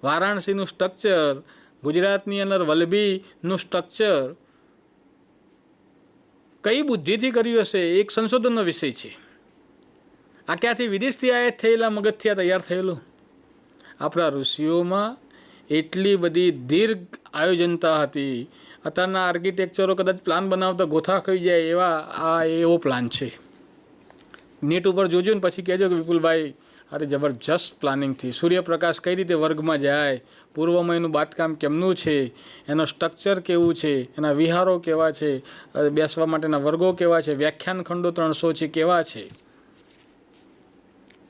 વારાણસીનું સ્ટ્રક્ચર, ગુજરાતની અંદર વલ્લભીનું સ્ટ્રક્ચર કઈ બુદ્ધિથી કર્યું હશે એક સંશોધનનો વિષય છે. આ ક્યાંથી વિદેશથી આયાત થયેલા મગજથી આ તૈયાર થયેલું? આપણા ઋષિઓમાં એટલી બધી દીર્ઘ આયોજનતા હતી. અત્યારના આર્કિટેક્ચરો કદાચ પ્લાન બનાવતા ગોથા ખાઈ જાય એવો પ્લાન છે. નેટ ઉપર જોજો ને પછી કહેજો કે વિપુલભાઈ અરે જબરજસ્ત પ્લાનિંગથી સૂર્યપ્રકાશ કઈ રીતે વર્ગમાં જાય, પૂર્વમાં એનું બાંધકામ કેમનું છે, એનો સ્ટ્રક્ચર કેવું છે, એના વિહારો કેવા છે, બેસવા માટેના વર્ગો કેવા છે, વ્યાખ્યાન ખંડો 300 છે કેવા છે.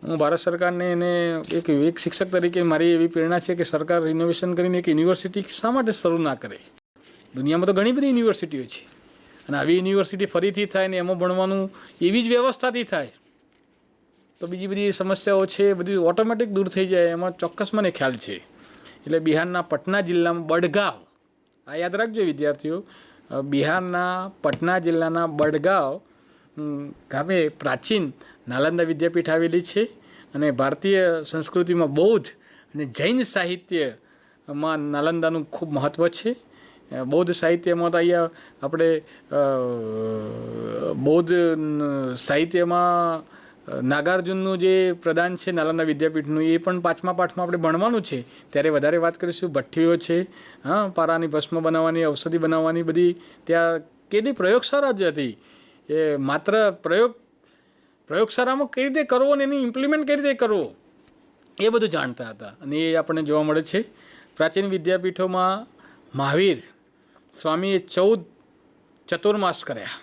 હું ભારત સરકારને એને એક શિક્ષક તરીકે મારી એવી પ્રેરણા છે કે સરકાર રિનોવેશન કરીને એક યુનિવર્સિટી શા માટે શરૂ ના કરે? દુનિયામાં તો ઘણી બધી યુનિવર્સિટીઓ છે અને આવી યુનિવર્સિટી ફરીથી થાય ને એમાં ભણવાનું એવી જ વ્યવસ્થાથી થાય તો બીજી બધી સમસ્યાઓ છે બધી ઓટોમેટિક દૂર થઈ જાય. એમાં ચોક્કસ મને ખ્યાલ છે. એટલે બિહારના પટના જિલ્લામાં બડગાંવ, આ યાદ રાખજો વિદ્યાર્થીઓ, બિહારના પટના જિલ્લાના બડગાંવ ગામે પ્રાચીન નાલંદા વિદ્યાપીઠ આવેલી છે અને ભારતીય સંસ્કૃતિમાં બૌદ્ધ અને જૈન સાહિત્યમાં નાલંદાનું ખૂબ મહત્ત્વ છે. બૌદ્ધ સાહિત્યમાં તો અહીંયા આપણે બૌદ્ધ સાહિત્યમાં નાગાર્જુનનું જે પ્રદાન છે નાલંદા વિદ્યાપીઠનું એ પણ 5મા પાઠમાં આપણે ભણવાનું છે ત્યારે વધારે વાત કરીશું. ભઠ્ઠીઓ છે, પારાની ભસ્મ બનાવવાની, ઔષધિ બનાવવાની બધી ત્યાં કેટલી પ્રયોગશાળા જ હતી. એ માત્ર પ્રયોગશાળામાં કઈ રીતે કરવો અને એની ઇમ્પ્લિમેન્ટ કઈ રીતે કરવો એ બધું જાણતા હતા અને એ આપણને જોવા મળે છે. પ્રાચીન વિદ્યાપીઠોમાં મહાવીર સ્વામીએ 14 ચતુર્માસ કર્યા.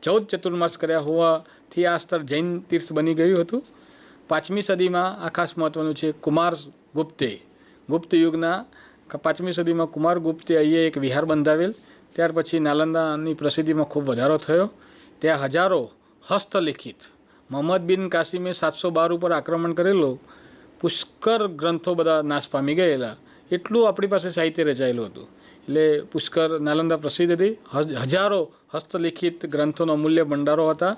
14 ચતુર્માસ કર્યા હોવાથી આ સ્થળ જૈન તીર્થ બની ગયું હતું. 5મી સદીમાં આ ખાસ મહત્વનું છે. કુમાર ગુપ્તે, ગુપ્ત યુગના 5મી સદીમાં કુમાર ગુપ્તે અહીંયા એક વિહાર બંધાવેલ. ત્યાર પછી નાલંદાની પ્રસિદ્ધિમાં ખૂબ વધારો થયો. ત્યાં હજારો હસ્તલિખિત, મોહમ્મદ બિન કાસિમે 712 ઉપર આક્રમણ કરેલું, પુષ્કર ગ્રંથો બધા નાશ પામી ગયેલા. એટલું આપણી પાસે સાહિત્ય રચાયેલું હતું. એટલે પુષ્કર નાલંદા પ્રસિદ્ધ હતી. હજારો હસ્તલિખિત ગ્રંથોનો અમૂલ્ય ભંડારો હતા.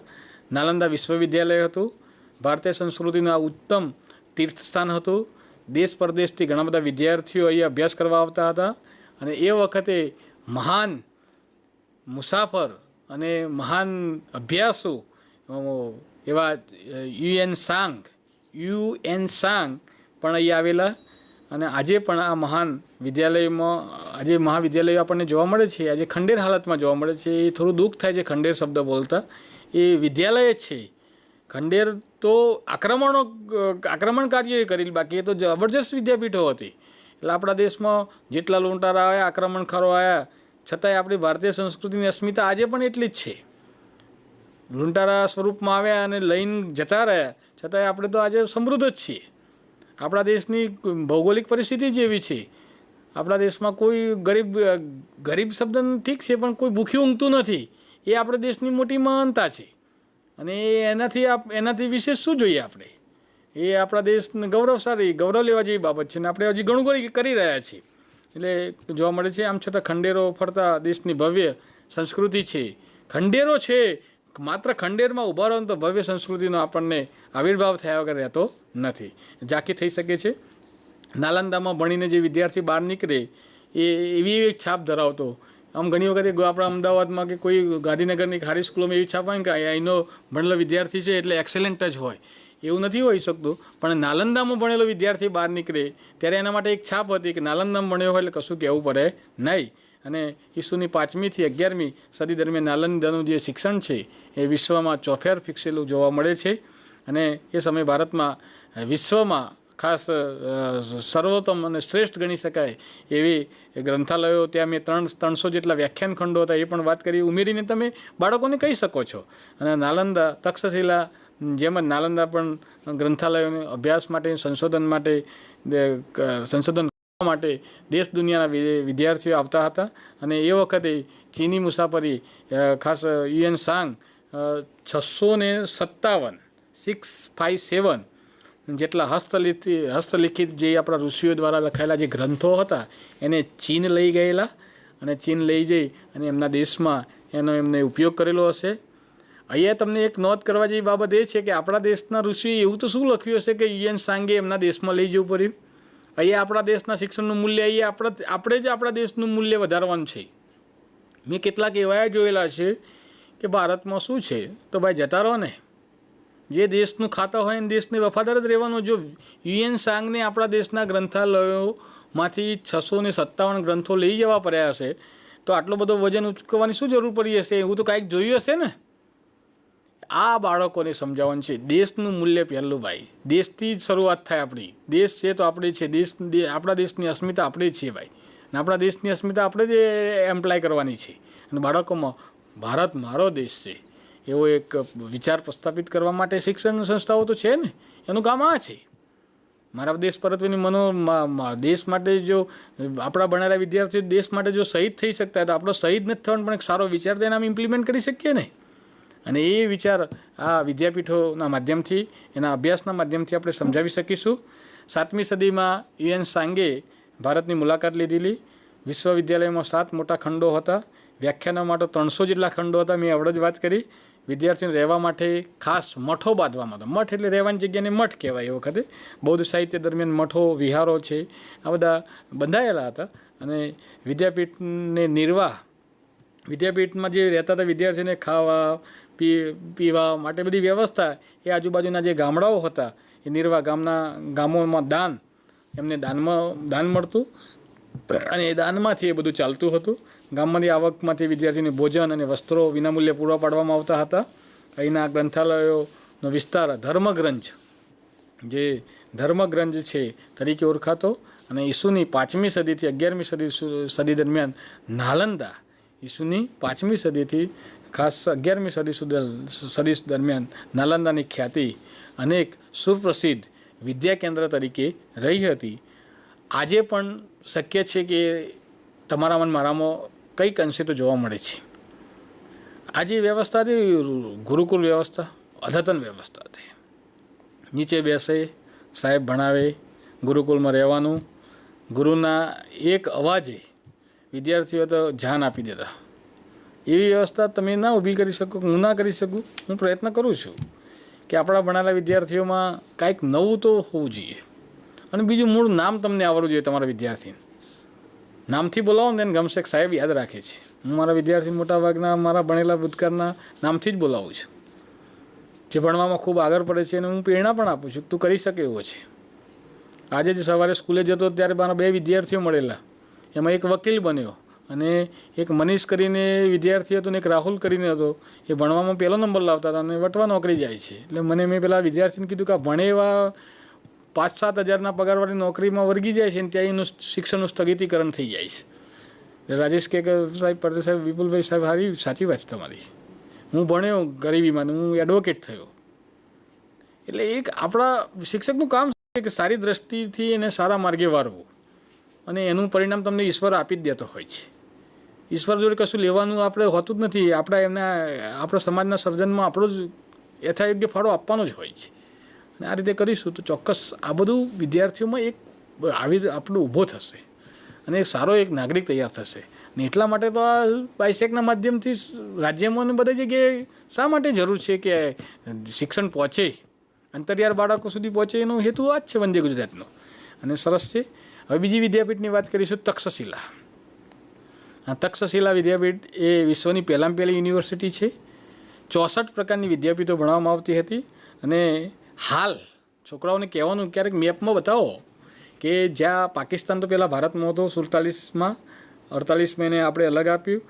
નાલંદા વિશ્વવિદ્યાલય હતું. ભારતીય સંસ્કૃતિનું આ ઉત્તમ તીર્થસ્થાન હતું. દેશ પરદેશથી ઘણા બધા વિદ્યાર્થીઓ અહીં અભ્યાસ કરવા આવતા હતા. અને એ વખતે મહાન મુસાફર અને મહાન અભ્યાસુ એવા યુએન સાંગ પણ અહીં આવેલા. અને આજે પણ આ મહાન વિદ્યાલયમાં આજે મહાવિદ્યાલયો આપણને જોવા મળે છે. આજે ખંડેર હાલતમાં જોવા મળે છે. એ થોડું દુઃખ થાય છે ખંડેર શબ્દ બોલતા. એ વિદ્યાલય જ છે. ખંડેર તો આક્રમણકારીઓએ કરેલી, બાકી એ તો જબરજસ્ત વિદ્યાપીઠો હતી. એટલે આપણા દેશમાં જેટલા લૂંટારા આવ્યા, આક્રમણકારો આવ્યા, છતાંય આપણી ભારતીય સંસ્કૃતિની અસ્મિતા આજે પણ એટલી જ છે. લૂંટારા સ્વરૂપમાં આવ્યા અને લઈને જતા રહ્યા, છતાંય આપણે તો આજે સમૃદ્ધ જ છીએ. આપણા દેશની ભૌગોલિક પરિસ્થિતિ જ એવી છે. આપણા દેશમાં કોઈ ગરીબ શબ્દ ઠીક છે, પણ કોઈ ભૂખ્યું ઊંઘતું નથી. એ આપણા દેશની મોટી મહાનતા છે. અને એનાથી વિશેષ શું જોઈએ આપણે? એ આપણા દેશને ગૌરવ લેવા જેવી બાબત છે. ને આપણે હજી ઘણું કરી રહ્યા છીએ. એટલે જોવા મળે છે. આમ છતાં ખંડેરો ફરતા દેશની ભવ્ય સંસ્કૃતિ છે. ખંડેરો છે, માત્ર ખંડેરમાં ઊભા રહો તો ભવ્ય સંસ્કૃતિનો આપણને આવિર્ભાવ થયા વગર રહેતો નથી. ઝાંખી થઈ શકે છે. નાલંદામાં ભણીને જે વિદ્યાર્થી બહાર નીકળે એ એવી એક છાપ ધરાવતો. આમ ઘણી વખત આપણા અમદાવાદમાં કે કોઈ ગાંધીનગરની ખારી સ્કૂલોમાં એવી છાપ હોય ને કે અહીંનો ભણેલો વિદ્યાર્થી છે એટલે એક્સેલન્ટ જ હોય. એવું નથી હોઈ શકતું. પણ નાલંદામાં ભણેલો વિદ્યાર્થી બહાર નીકળે ત્યારે એના માટે એક છાપ હતી કે નાલંદામાં ભણ્યો હોય એટલે કશું કહેવું પડે નહીં. અને ઈસુની 5મી થી 11મી સદી દરમિયાન નાલંદાનું જે શિક્ષણ છે એ વિશ્વમાં ચોફેર ફિક્સેલું જોવા મળે છે. અને એ સમયે ભારતમાં વિશ્વમાં ખાસ સર્વોત્તમ અને શ્રેષ્ઠ ગણી શકાય એવી ગ્રંથાલયો. ત્યાં મેં 300 જેટલા વ્યાખ્યાન ખંડો હતા એ પણ વાત કરી, ઉમેરીને તમે બાળકોને કહી શકો છો. અને નાલંદા તક્ષશિલા જેમ જ નાલંદા પણ ગ્રંથાલયોને અભ્યાસ માટે, સંશોધન માટે દેશ દુનિયાના વિદ્યાર્થીઓ આવતા હતા. અને એ વખતે ચીની મુસાફરી ખાસ યુએન સાંગ 657 જેટલા હસ્તલિખિત જે આપણા ઋષિઓ દ્વારા લખાયેલા જે ગ્રંથો હતા એને ચીન લઈ ગયેલા. અને ચીન લઈ જઈ અને એમના દેશમાં એમને ઉપયોગ કરેલો હશે. અહીંયા તમને એક નોંધ કરવા જેવી બાબત એ છે કે આપણા દેશના ઋષિએ એવું તો શું લખ્યું હશે કે યુએન સાંગે એમના દેશમાં લઈ જવું પડ્યું. અહીંયા આપણા દેશના શિક્ષણનું મૂલ્ય આપણે જ આપણા દેશનું મૂલ્ય વધારવાનું છે. મેં કેટલાક એવા જોયેલા છે કે ભારતમાં શું છે તો ભાઈ જતા રહો ને, જે દેશનું ખાતા હોય એને દેશને વફાદાર જ રહેવાનો. જો યુએન સાંગને આપણા દેશના ગ્રંથાલયોમાંથી 657 ગ્રંથો લઈ જવા પડ્યા હશે તો આટલો બધો વજન ઉચકવાની શું જરૂર પડી હશે? એવું તો કાંઈક જોયું હશે ને. આ બાળકોને સમજાવવાનું છે. દેશનું મૂલ્ય પહેલું ભાઈ. દેશથી જ શરૂઆત થાય આપણી. દેશ છે તો આપણે છે. આપણા દેશની અસ્મિતા આપણે જ છીએ ભાઈ. અને આપણા દેશની અસ્મિતા આપણે જ એમ્પ્લાય કરવાની છે. અને બાળકોમાં ભારત મારો દેશ છે એવો એક વિચાર પ્રસ્થાપિત કરવા માટે શિક્ષણ સંસ્થાઓ તો છે ને. એનું કામ આ છે. મારા દેશ પરત્વેની દેશ માટે જો આપણા ભણેલા વિદ્યાર્થીઓ દેશ માટે જો શહીદ થઈ શકતા હોય તો આપણો શહીદ નથી થવાનો પણ એક સારો વિચાર તો એનામાં ઇમ્પ્લિમેન્ટ કરી શકીએ ને. અને એ વિચાર આ વિદ્યાપીઠોના માધ્યમથી, એના અભ્યાસના માધ્યમથી આપણે સમજાવી શકીશું. 7મી સદીમાં યુએન સાંગે ભારતની મુલાકાત લીધેલી. વિશ્વવિદ્યાલયમાં 7 મોટા ખંડો હતા. વ્યાખ્યાનો માટે 300 જેટલા ખંડો હતા. મેં આવડે જ વાત કરી. વિદ્યાર્થીઓને રહેવા માટે ખાસ મઠો બાંધવામાં હતા. મઠ એટલે રહેવાની જગ્યાને મઠ કહેવાય. એ વખતે બૌદ્ધ સાહિત્ય દરમિયાન મઠો, વિહારો છે, આ બધા બંધાયેલા હતા. અને વિદ્યાપીઠમાં જે રહેતા હતા વિદ્યાર્થીઓને ખાવા પીવા માટે બધી વ્યવસ્થા એ આજુબાજુના જે ગામડાઓ હતા એ નિર્વાહ ગામોમાં એમને દાન મળતું. અને એ દાનમાંથી એ બધું ચાલતું હતું. ગામમાંથી આવકમાંથી વિદ્યાર્થીઓને ભોજન અને વસ્ત્રો વિનામૂલ્યે પૂરા પાડવામાં આવતા હતા. અહીંના ગ્રંથાલયોનો વિસ્તાર ધર્મગ્રંજ છે તરીકે ઓળખાતો. અને ઈસુની 5મી સદીથી 11મી સદી દરમિયાન નાલંદા, ઈસુની 5મી સદીથી ખાસ 11મી સદી દરમિયાન નાલંદાની ખ્યાતિ અનેક સુપ્રસિદ્ધ વિદ્યા કેન્દ્ર તરીકે રહી હતી. આજે પણ શક્ય છે કે તમારામાં મારામાં કંઈક અંશે તો જોવા મળે છે. આ જે વ્યવસ્થા હતી ગુરુકુળ વ્યવસ્થા, અદ્યતન વ્યવસ્થા હતી. નીચે બેસે, સાહેબ ભણાવે, ગુરુકુળમાં રહેવાનું, ગુરુના એક અવાજે વિદ્યાર્થીઓ તો જાન આપી દેતા. એવી વ્યવસ્થા તમે ના ઊભી કરી શકો, હું ના કરી શકું. હું પ્રયત્ન કરું છું કે આપણા ભણેલા વિદ્યાર્થીઓમાં કાંઈક નવું તો હોવું જોઈએ. અને બીજું મૂળ નામ તમને આવડવું જોઈએ. તમારા વિદ્યાર્થીને નામથી બોલાવો ને તેને ગમશે, સાહેબ યાદ રાખે છે. હું મારા વિદ્યાર્થી મોટાભાગના મારા ભણેલા ભૂતકાળના નામથી જ બોલાવું છું. જે ભણવામાં ખૂબ આગળ પડે છે અને હું પ્રેરણા પણ આપું છું, તું કરી શકે એવો છે. આજે જ સવારે સ્કૂલે જતો ત્યારે મારા 2 વિદ્યાર્થીઓ મળેલા. એમાં એક વકીલ બન્યો અને એક મનીષ કરીને વિદ્યાર્થી હતો ને એક રાહુલ કરીને હતો. એ ભણવામાં પહેલો નંબર લાવતા હતા અને વટવા નોકરી જાય છે. એટલે મેં પેલા વિદ્યાર્થીને કીધું કે આ ભણે એવા 5-7 હજારના પગારવાળી નોકરીમાં વર્ગી જાય છે ને ત્યાં એનું શિક્ષણનું સ્થગિતીકરણ થઈ જાય છે. એટલે રાજેશ કે સાહેબ, પરદેશ સાહેબ, વિપુલભાઈ સાહેબ, સાચી વાત છે તમારી. હું ભણ્યો ગરીબીમાં, હું એડવોકેટ થયો. એટલે એક આપણા શિક્ષકનું કામ છે કે સારી દ્રષ્ટિથી એને સારા માર્ગે વાળવું, અને એનું પરિણામ તમને ઈશ્વર આપી જ દેતો હોય છે. ઈશ્વર જોડે કશું લેવાનું આપણે હોતું જ નથી. આપણા સમાજના સર્જનમાં આપણો જ યથાયોગ્ય ફાળો આપવાનો જ હોય છે. અને આ રીતે કરીશું તો ચોક્કસ આ બધું વિદ્યાર્થીઓમાં એક આપણો ઊભો થશે અને એક સારો એક નાગરિક તૈયાર થશે. ને એટલા માટે તો આ બાયસેકના માધ્યમથી રાજ્યમાં અને બધી જગ્યાએ શા માટે જરૂર છે કે શિક્ષણ પહોંચે, અંતરિયાળ બાળકો સુધી પહોંચે, એનો હેતુ આ જ છે વંદે ગુજરાતનો. અને સરસ છે. હવે બીજી વિદ્યાપીઠની વાત કરીશું, તક્ષશિલા. આ તક્ષશિલા વિદ્યાપીઠ એ વિશ્વની પહેલામાં પહેલી યુનિવર્સિટી છે. 64 પ્રકારની વિદ્યાપીઠો ભણાવવામાં આવતી હતી. અને હાલ છોકરાઓને કહેવાનું ક્યારેક મેપમાં બતાવો કે જ્યાં પાકિસ્તાન તો પહેલાં ભારતમાં હતો 47માં, 48માં એને આપણે અલગ આપ્યું.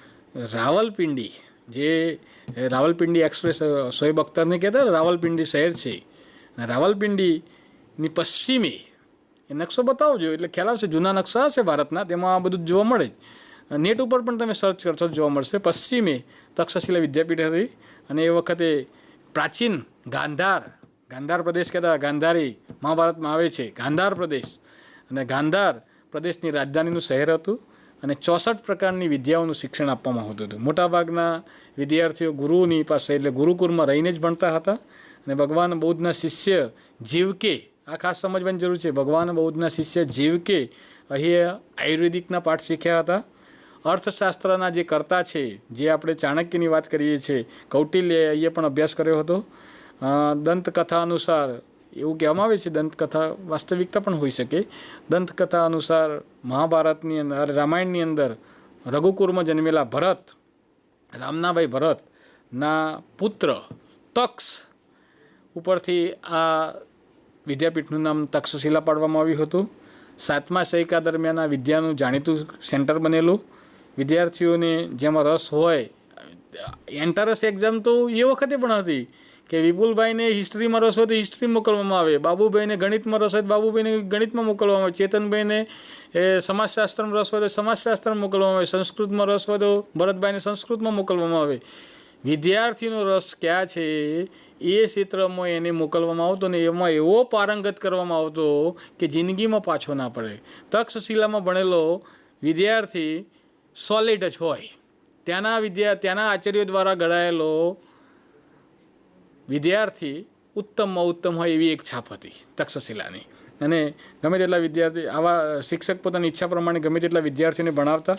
રાવલપિંડી, જે રાવલપિંડી એક્સપ્રેસ શોએબ અખ્તરને કહેતા રાવલપિંડી શહેર છે, રાવલપિંડીની પશ્ચિમે એ નકશો બતાવજો એટલે ખ્યાલ આવશે. જૂના નકશા હશે ભારતના, તેમાં આ બધું જોવા મળે જ. નેટ ઉપર પણ તમે સર્ચ કરશો જોવા મળશે. પશ્ચિમે તક્ષશિલા વિદ્યાપીઠ હતી. અને એ વખતે પ્રાચીન ગાંધાર પ્રદેશ કહેતા, ગાંધારી મહાભારતમાં આવે છે, ગાંધાર પ્રદેશ. અને ગાંધાર પ્રદેશની રાજધાનીનું શહેર હતું. અને 64 પ્રકારની વિદ્યાઓનું શિક્ષણ આપવામાં આવતું હતું. મોટાભાગના વિદ્યાર્થીઓ ગુરુની પાસે એટલે ગુરુકુળમાં રહીને જ ભણતા હતા. અને ભગવાન બૌદ્ધના શિષ્ય જીવકે, આ ખાસ સમજવાની જરૂર છે, ભગવાન બૌદ્ધના શિષ્ય જીવકે અહીં આયુર્વેદિકના પાઠ શીખ્યા હતા. અર્થશાસ્ત્રના જે કર્તા છે, જે આપણે ચાણક્યની વાત કરીએ છીએ, કૌટિલ્ય, એ પણ અભ્યાસ કર્યો હતો. દંતકથા અનુસાર એવું કહેવામાં આવે છે, દંતકથા વાસ્તવિકતા પણ હોઈ શકે. દંતકથા અનુસાર મહાભારતની અંદર, રામાયણની અંદર રઘુકુળમાં જન્મેલા ભરત, રામનાભાઈ ભરતના પુત્ર તક્ષ ઉપરથી આ વિદ્યાપીઠનું નામ તક્ષશિલા પાડવામાં આવ્યું હતું. 7મા સૈકા દરમિયાન આ વિદ્યાનું જાણીતું સેન્ટર બનેલું. વિદ્યાર્થીઓને જેમાં રસ હોય, એન્ટ્રન્સ એક્ઝામ તો એ વખતે પણ હતી કે વિપુલભાઈને હિસ્ટ્રીમાં રસ હોય તો હિસ્ટ્રી મોકલવામાં આવે, બાબુભાઈને ગણિતમાં રસ હોય તો બાબુભાઈને ગણિતમાં મોકલવામાં આવે, ચેતનભાઈને સમાજશાસ્ત્રમાં રસ હોય તો સમાજશાસ્ત્રમાં મોકલવામાં આવે, સંસ્કૃતમાં રસ હોય તો ભરતભાઈને સંસ્કૃતમાં મોકલવામાં આવે. વિદ્યાર્થીનો રસ ક્યાં છે એ ક્ષેત્રમાં એને મોકલવામાં આવતો ને એમાં એવો પારંગત કરવામાં આવતો કે જિંદગીમાં પાછો ના પડે. તક્ષશિલામાં ભણેલો વિદ્યાર્થી સોલિડ જ હોય. ત્યાંના આચાર્યો દ્વારા ઘડાયેલો વિદ્યાર્થી ઉત્તમમાં ઉત્તમ હોય એવી એક છાપ હતી તક્ષશિલાની. અને ગમે તેટલા વિદ્યાર્થી, આવા શિક્ષક પોતાની ઈચ્છા પ્રમાણે ગમે તેટલા વિદ્યાર્થીઓને ભણાવતા,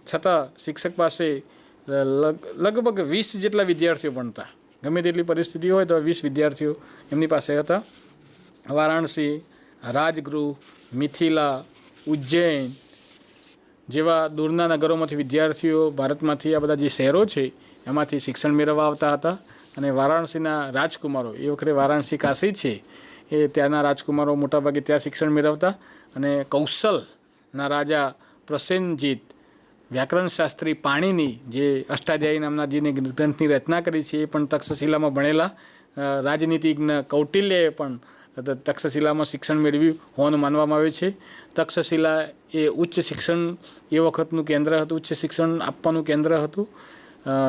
છતાં શિક્ષક પાસે લગભગ 20 જેટલા વિદ્યાર્થીઓ ભણતા. ગમે તેટલી પરિસ્થિતિ હોય તો 20 વિદ્યાર્થીઓ એમની પાસે હતા. વારાણસી, રાજગૃહ, મિથિલા, ઉજ્જૈન જેવા દૂરના નગરોમાંથી વિદ્યાર્થીઓ ભારતમાંથી આ બધા જે શહેરો છે એમાંથી શિક્ષણ મેળવવા આવતા હતા. અને વારાણસીના રાજકુમારો, એ વખતે વારાણસી કાશી છે, એ ત્યાંના રાજકુમારો મોટાભાગે ત્યાં શિક્ષણ મેળવતા. અને કૌશલના રાજા પ્રસેનજીત, વ્યાકરણ શાસ્ત્રી પાણીની, જે અષ્ટાધ્યાયી નામના જેને ગ્રંથની રચના કરી છે, એ પણ તક્ષશિલામાં ભણેલા. રાજનીતિજ્ઞ કૌટિલ્યએ પણ તક્ષશિલામાં શિક્ષણ મેળવ્યું હોવાનું માનવામાં આવે છે. તક્ષશિલા એ ઉચ્ચ શિક્ષણ એ વખતનું કેન્દ્ર હતું, ઉચ્ચ શિક્ષણ આપવાનું કેન્દ્ર હતું.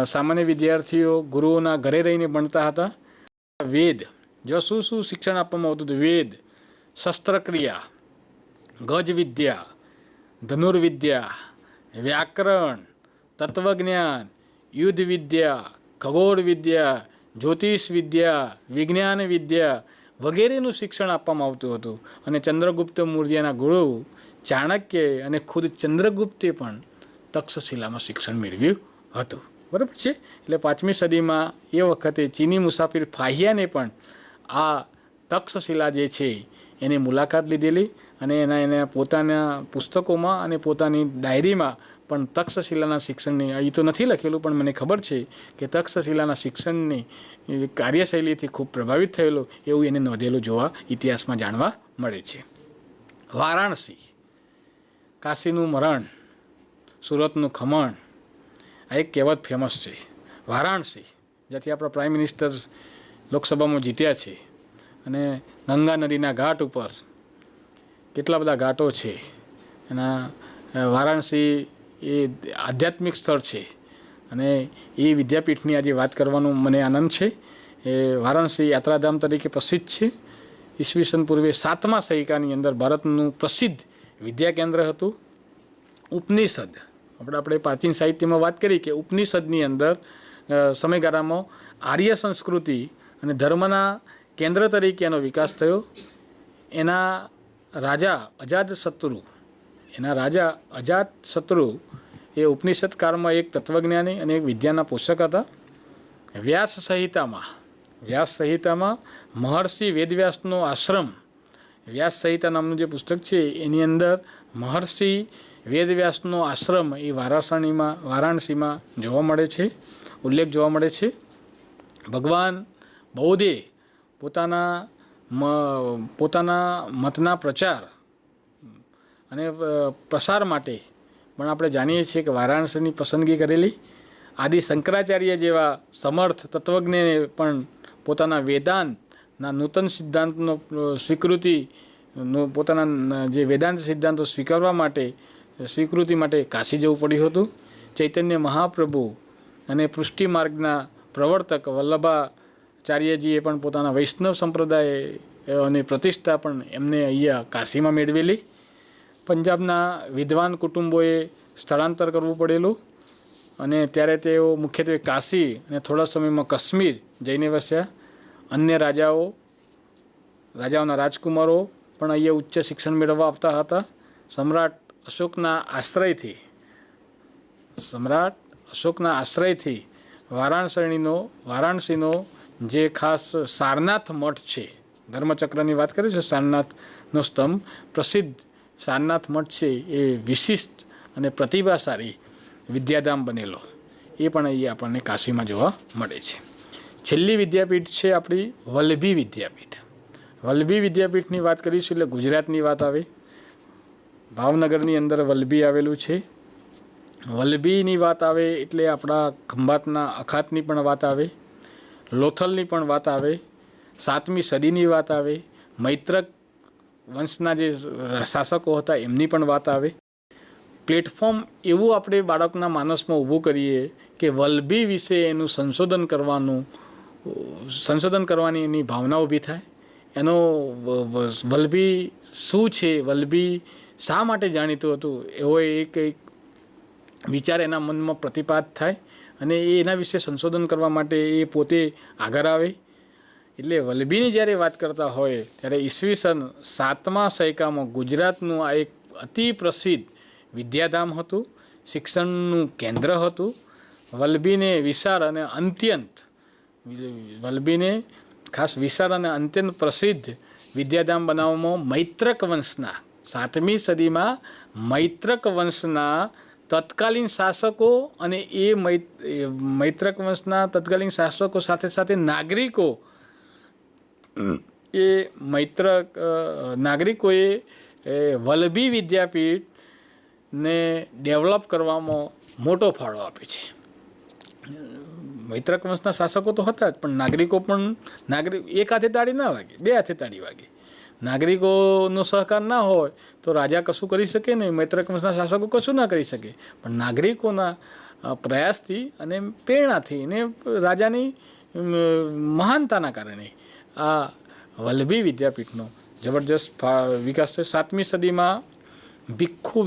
સામાન્ય વિદ્યાર્થીઓ ગુરુઓના ઘરે રહીને ભણતા હતા. વેદ, જો શું શું શિક્ષણ આપવામાં આવતું હતું? વેદ, શસ્ત્રક્રિયા, ગજ વિદ્યા, ધનુર્વિદ્યા, વ્યાકરણ, તત્વજ્ઞાન, યુદ્ધ વિદ્યા, ખગોળ વિદ્યા, જ્યોતિષ વિદ્યા, વિજ્ઞાન વિદ્યા વગેરેનું શિક્ષણ આપવામાં આવતું હતું. અને ચંદ્રગુપ્ત મૌર્યના ગુરુ ચાણક્ય અને ખુદ ચંદ્રગુપ્તે પણ તક્ષશિલામાં શિક્ષણ મેળવ્યું હતું. બરાબર છે. એટલે 5મી સદીમાં એ વખતે ચીની મુસાફિર ફાહિયાને પણ આ તક્ષશિલા જે છે એની મુલાકાત લીધેલી અને એના પોતાના પુસ્તકોમાં અને પોતાની ડાયરીમાં પણ તક્ષશિલાના શિક્ષણની, અહીં તો નથી લખેલું પણ મને ખબર છે કે તક્ષશિલાના શિક્ષણની કાર્યશૈલીથી ખૂબ પ્રભાવિત થયેલો એવું એને નોંધેલું જોવા ઇતિહાસમાં જાણવા મળે છે. વારાણસી, કાશીનું મરણ, સુરતનું ખમણ, આ એક કહેવત ફેમસ છે. વારાણસી, જ્યાંથી આપણા પ્રાઇમ મિનિસ્ટર લોકસભામાં જીત્યા છે, અને ગંગા નદીના ઘાટ ઉપર કેટલા બધા ઘાટો છે. એના વારાણસી એ આધ્યાત્મિક સ્થળ છે અને એ વિદ્યાપીઠની આજે વાત કરવાનો મને આનંદ છે. એ વારાણસી યાત્રાધામ તરીકે પ્રસિદ્ધ છે. ઈસવીસન પૂર્વે 7મા સૈકાની અંદર ભારતનું પ્રસિદ્ધ વિદ્યા કેન્દ્ર હતું. ઉપનિષદ, આપણે પ્રાચીન સાહિત્યમાં વાત કરી કે ઉપનિષદની અંદર સમયગાળામાં આર્ય સંસ્કૃતિ અને ધર્મના કેન્દ્ર તરીકે એનો વિકાસ થયો. એના રાજા અજાતશત્રુ એ ઉપનિષદ કાળમાં એક તત્વજ્ઞાની અને એક વિદ્યાના પોષક હતા. વ્યાસ સંહિતામાં મહર્ષિ વેદવ્યાસનો આશ્રમ, વ્યાસ સંહિતા નામનું જે પુસ્તક છે એની અંદર મહર્ષિ વેદવ્યાસનો આશ્રમ એ વારાણસીમાં જોવા મળે છે, ઉલ્લેખ જોવા મળે છે. ભગવાન બૌદ્ધે પોતાના મતના પ્રચાર અને પ્રસાર માટે પણ આપણે જાણીએ છીએ કે વારાણસીની પસંદગી કરેલી. આદિ શંકરાચાર્ય જેવા સમર્થ તત્વજ્ઞને પણ પોતાના વેદાંતના નૂતન સિદ્ધાંતનો પોતાના જે વેદાંત સિદ્ધાંતો સ્વીકૃતિ માટે કાશી જવું પડ્યું હતું. ચૈતન્ય મહાપ્રભુ અને પૃષ્ટિ માર્ગના પ્રવર્તક વલ્લભાચાર્યજીએ પણ પોતાના વૈષ્ણવ સંપ્રદાય અને પ્રતિષ્ઠા પણ એમને અહીંયા કાશીમાં મેળવેલી. પંજાબના વિદ્વાન કુટુંબોએ સ્થળાંતર કરવું પડેલું અને ત્યારે તેઓ મુખ્યત્વે કાશી અને થોડા સમયમાં કાશ્મીર જઈને વસ્યા. અન્ય રાજાઓના રાજકુમારો પણ અહીંયા ઉચ્ચ શિક્ષણ મેળવવા આવતા હતા. સમ્રાટ અશોકના આશ્રયથી વારાણસીનો જે ખાસ સારનાથ મઠ છે, ધર્મચક્રની વાત કરી છે, સારનાથનો સ્તંભ પ્રસિદ્ધ સારનાથ મઠ છે એ વિશિષ્ટ અને પ્રતિભાશાળી વિદ્યાધામ બનેલો એ પણ અહીંયા આપણને કાશીમાં જોવા મળે છે. છેલ્લી વિદ્યાપીઠ છે આપણી વલ્લભી વિદ્યાપીઠ. વલ્લભી વિદ્યાપીઠની વાત કરીશું એટલે ગુજરાતની વાત આવે. ભાવનગરની અંદર વલ્લભી આવેલું છે. વલ્લભીની વાત આવે એટલે આપણા ખંભાતના અખાતની પણ વાત આવે, લોથલની પણ વાત આવે, 7મી સદીની વાત આવે, મૈત્રક વંશના જે શાસકો હતા એમની પણ વાત આવે. પ્લેટફોર્મ એવું આપણે બાળકના માનસમાં ઊભું કરીએ કે વલ્લભી વિશે એનું સંશોધન કરવાની એની ભાવના ઊભી થાય. એનો વલ્લભી શું છે, વલ્લભી શા માટે જાણીતું હતું એવો એક વિચાર એના મનમાં પ્રતિપાદ થાય અને એના વિશે સંશોધન કરવા માટે એ પોતે આગળ આવે. એટલે વલ્લભીની જ્યારે વાત કરતા હોય ત્યારે ઈસવીસન 7મા સૈકામાં ગુજરાતનું આ એક અતિ પ્રસિદ્ધ વિદ્યાધામ હતું, શિક્ષણનું કેન્દ્ર હતું. વલ્લભીને ખાસ વિશાળ અને અત્યંત પ્રસિદ્ધ વિદ્યાધામ બનાવવામાં મૈત્રક વંશના 7મી સદીમાં મૈત્રક વંશના તત્કાલીન શાસકો અને એ મૈત્રક વંશના તત્કાલીન શાસકો સાથે સાથે નાગરિકોએ વલ્લભી વિદ્યાપીઠને ડેવલપ કરવામાં મોટો ફાળો આપે છે. મૈત્રક વંશના શાસકો તો હતા જ, પણ નાગરિકો પણ એક હાથે તાળી ના વાગે, બે હાથે તાળી વાગે. નાગરિકોનો સહકાર ના હોય તો રાજા કશું કરી શકે નહીં, મૈત્રક વંશના શાસકો કશું ના કરી શકે. પણ નાગરિકોના પ્રયાસથી અને પ્રેરણાથી અને રાજાની મહાનતાના કારણે આ વલ્લભી વિદ્યાપીઠનો જબરજસ્ત વિકાસ થયો. 7મી સદીમાં ભિક્ષુ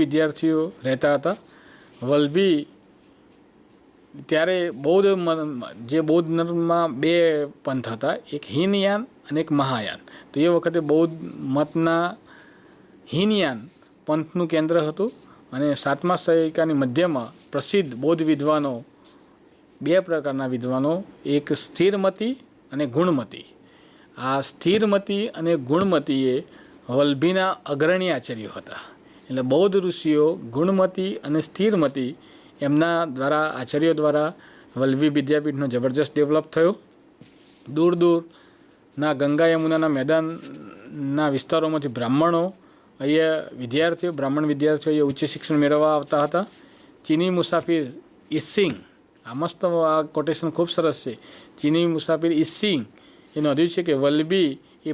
વિદ્યાર્થીઓ રહેતા હતા. વલ્લભી ત્યારે બૌદ્ધ ધર્મમાં 2 પંથ હતા, એક હીનયાન અને એક મહાયાન. તો એ વખતે બૌદ્ધ મતના હીનયાન પંથનું કેન્દ્ર હતું. અને 7મા સદીની મધ્યમાં પ્રસિદ્ધ બૌદ્ધ વિદ્વાનો, 2 પ્રકારના વિદ્વાનો, એક સ્થિરમતી અને ગુણમતી. આ સ્થિરમતી અને ગુણમતીએ વલ્લભીના અગ્રણી આચાર્યો હતા. એટલે બૌદ્ધ ઋષિઓ ગુણમતી અને સ્થિરમતી એમના દ્વારા, આચાર્યો દ્વારા વલ્લભી વિદ્યાપીઠનો જબરજસ્ત ડેવલપ થયો. દૂર દૂરના ગંગા યમુનાના મેદાનના વિસ્તારોમાંથી બ્રાહ્મણ વિદ્યાર્થીઓ અહીંયા ઉચ્ચ શિક્ષણ મેળવવા આવતા હતા. ચીની મુસાફિર ઈસિંગ, આ મસ્ત આ કોટેશન ખૂબ સરસ છે. ચીની મુસાફિર ઈસિંગ એ નોંધ્યું છે કે વલ્લભી એ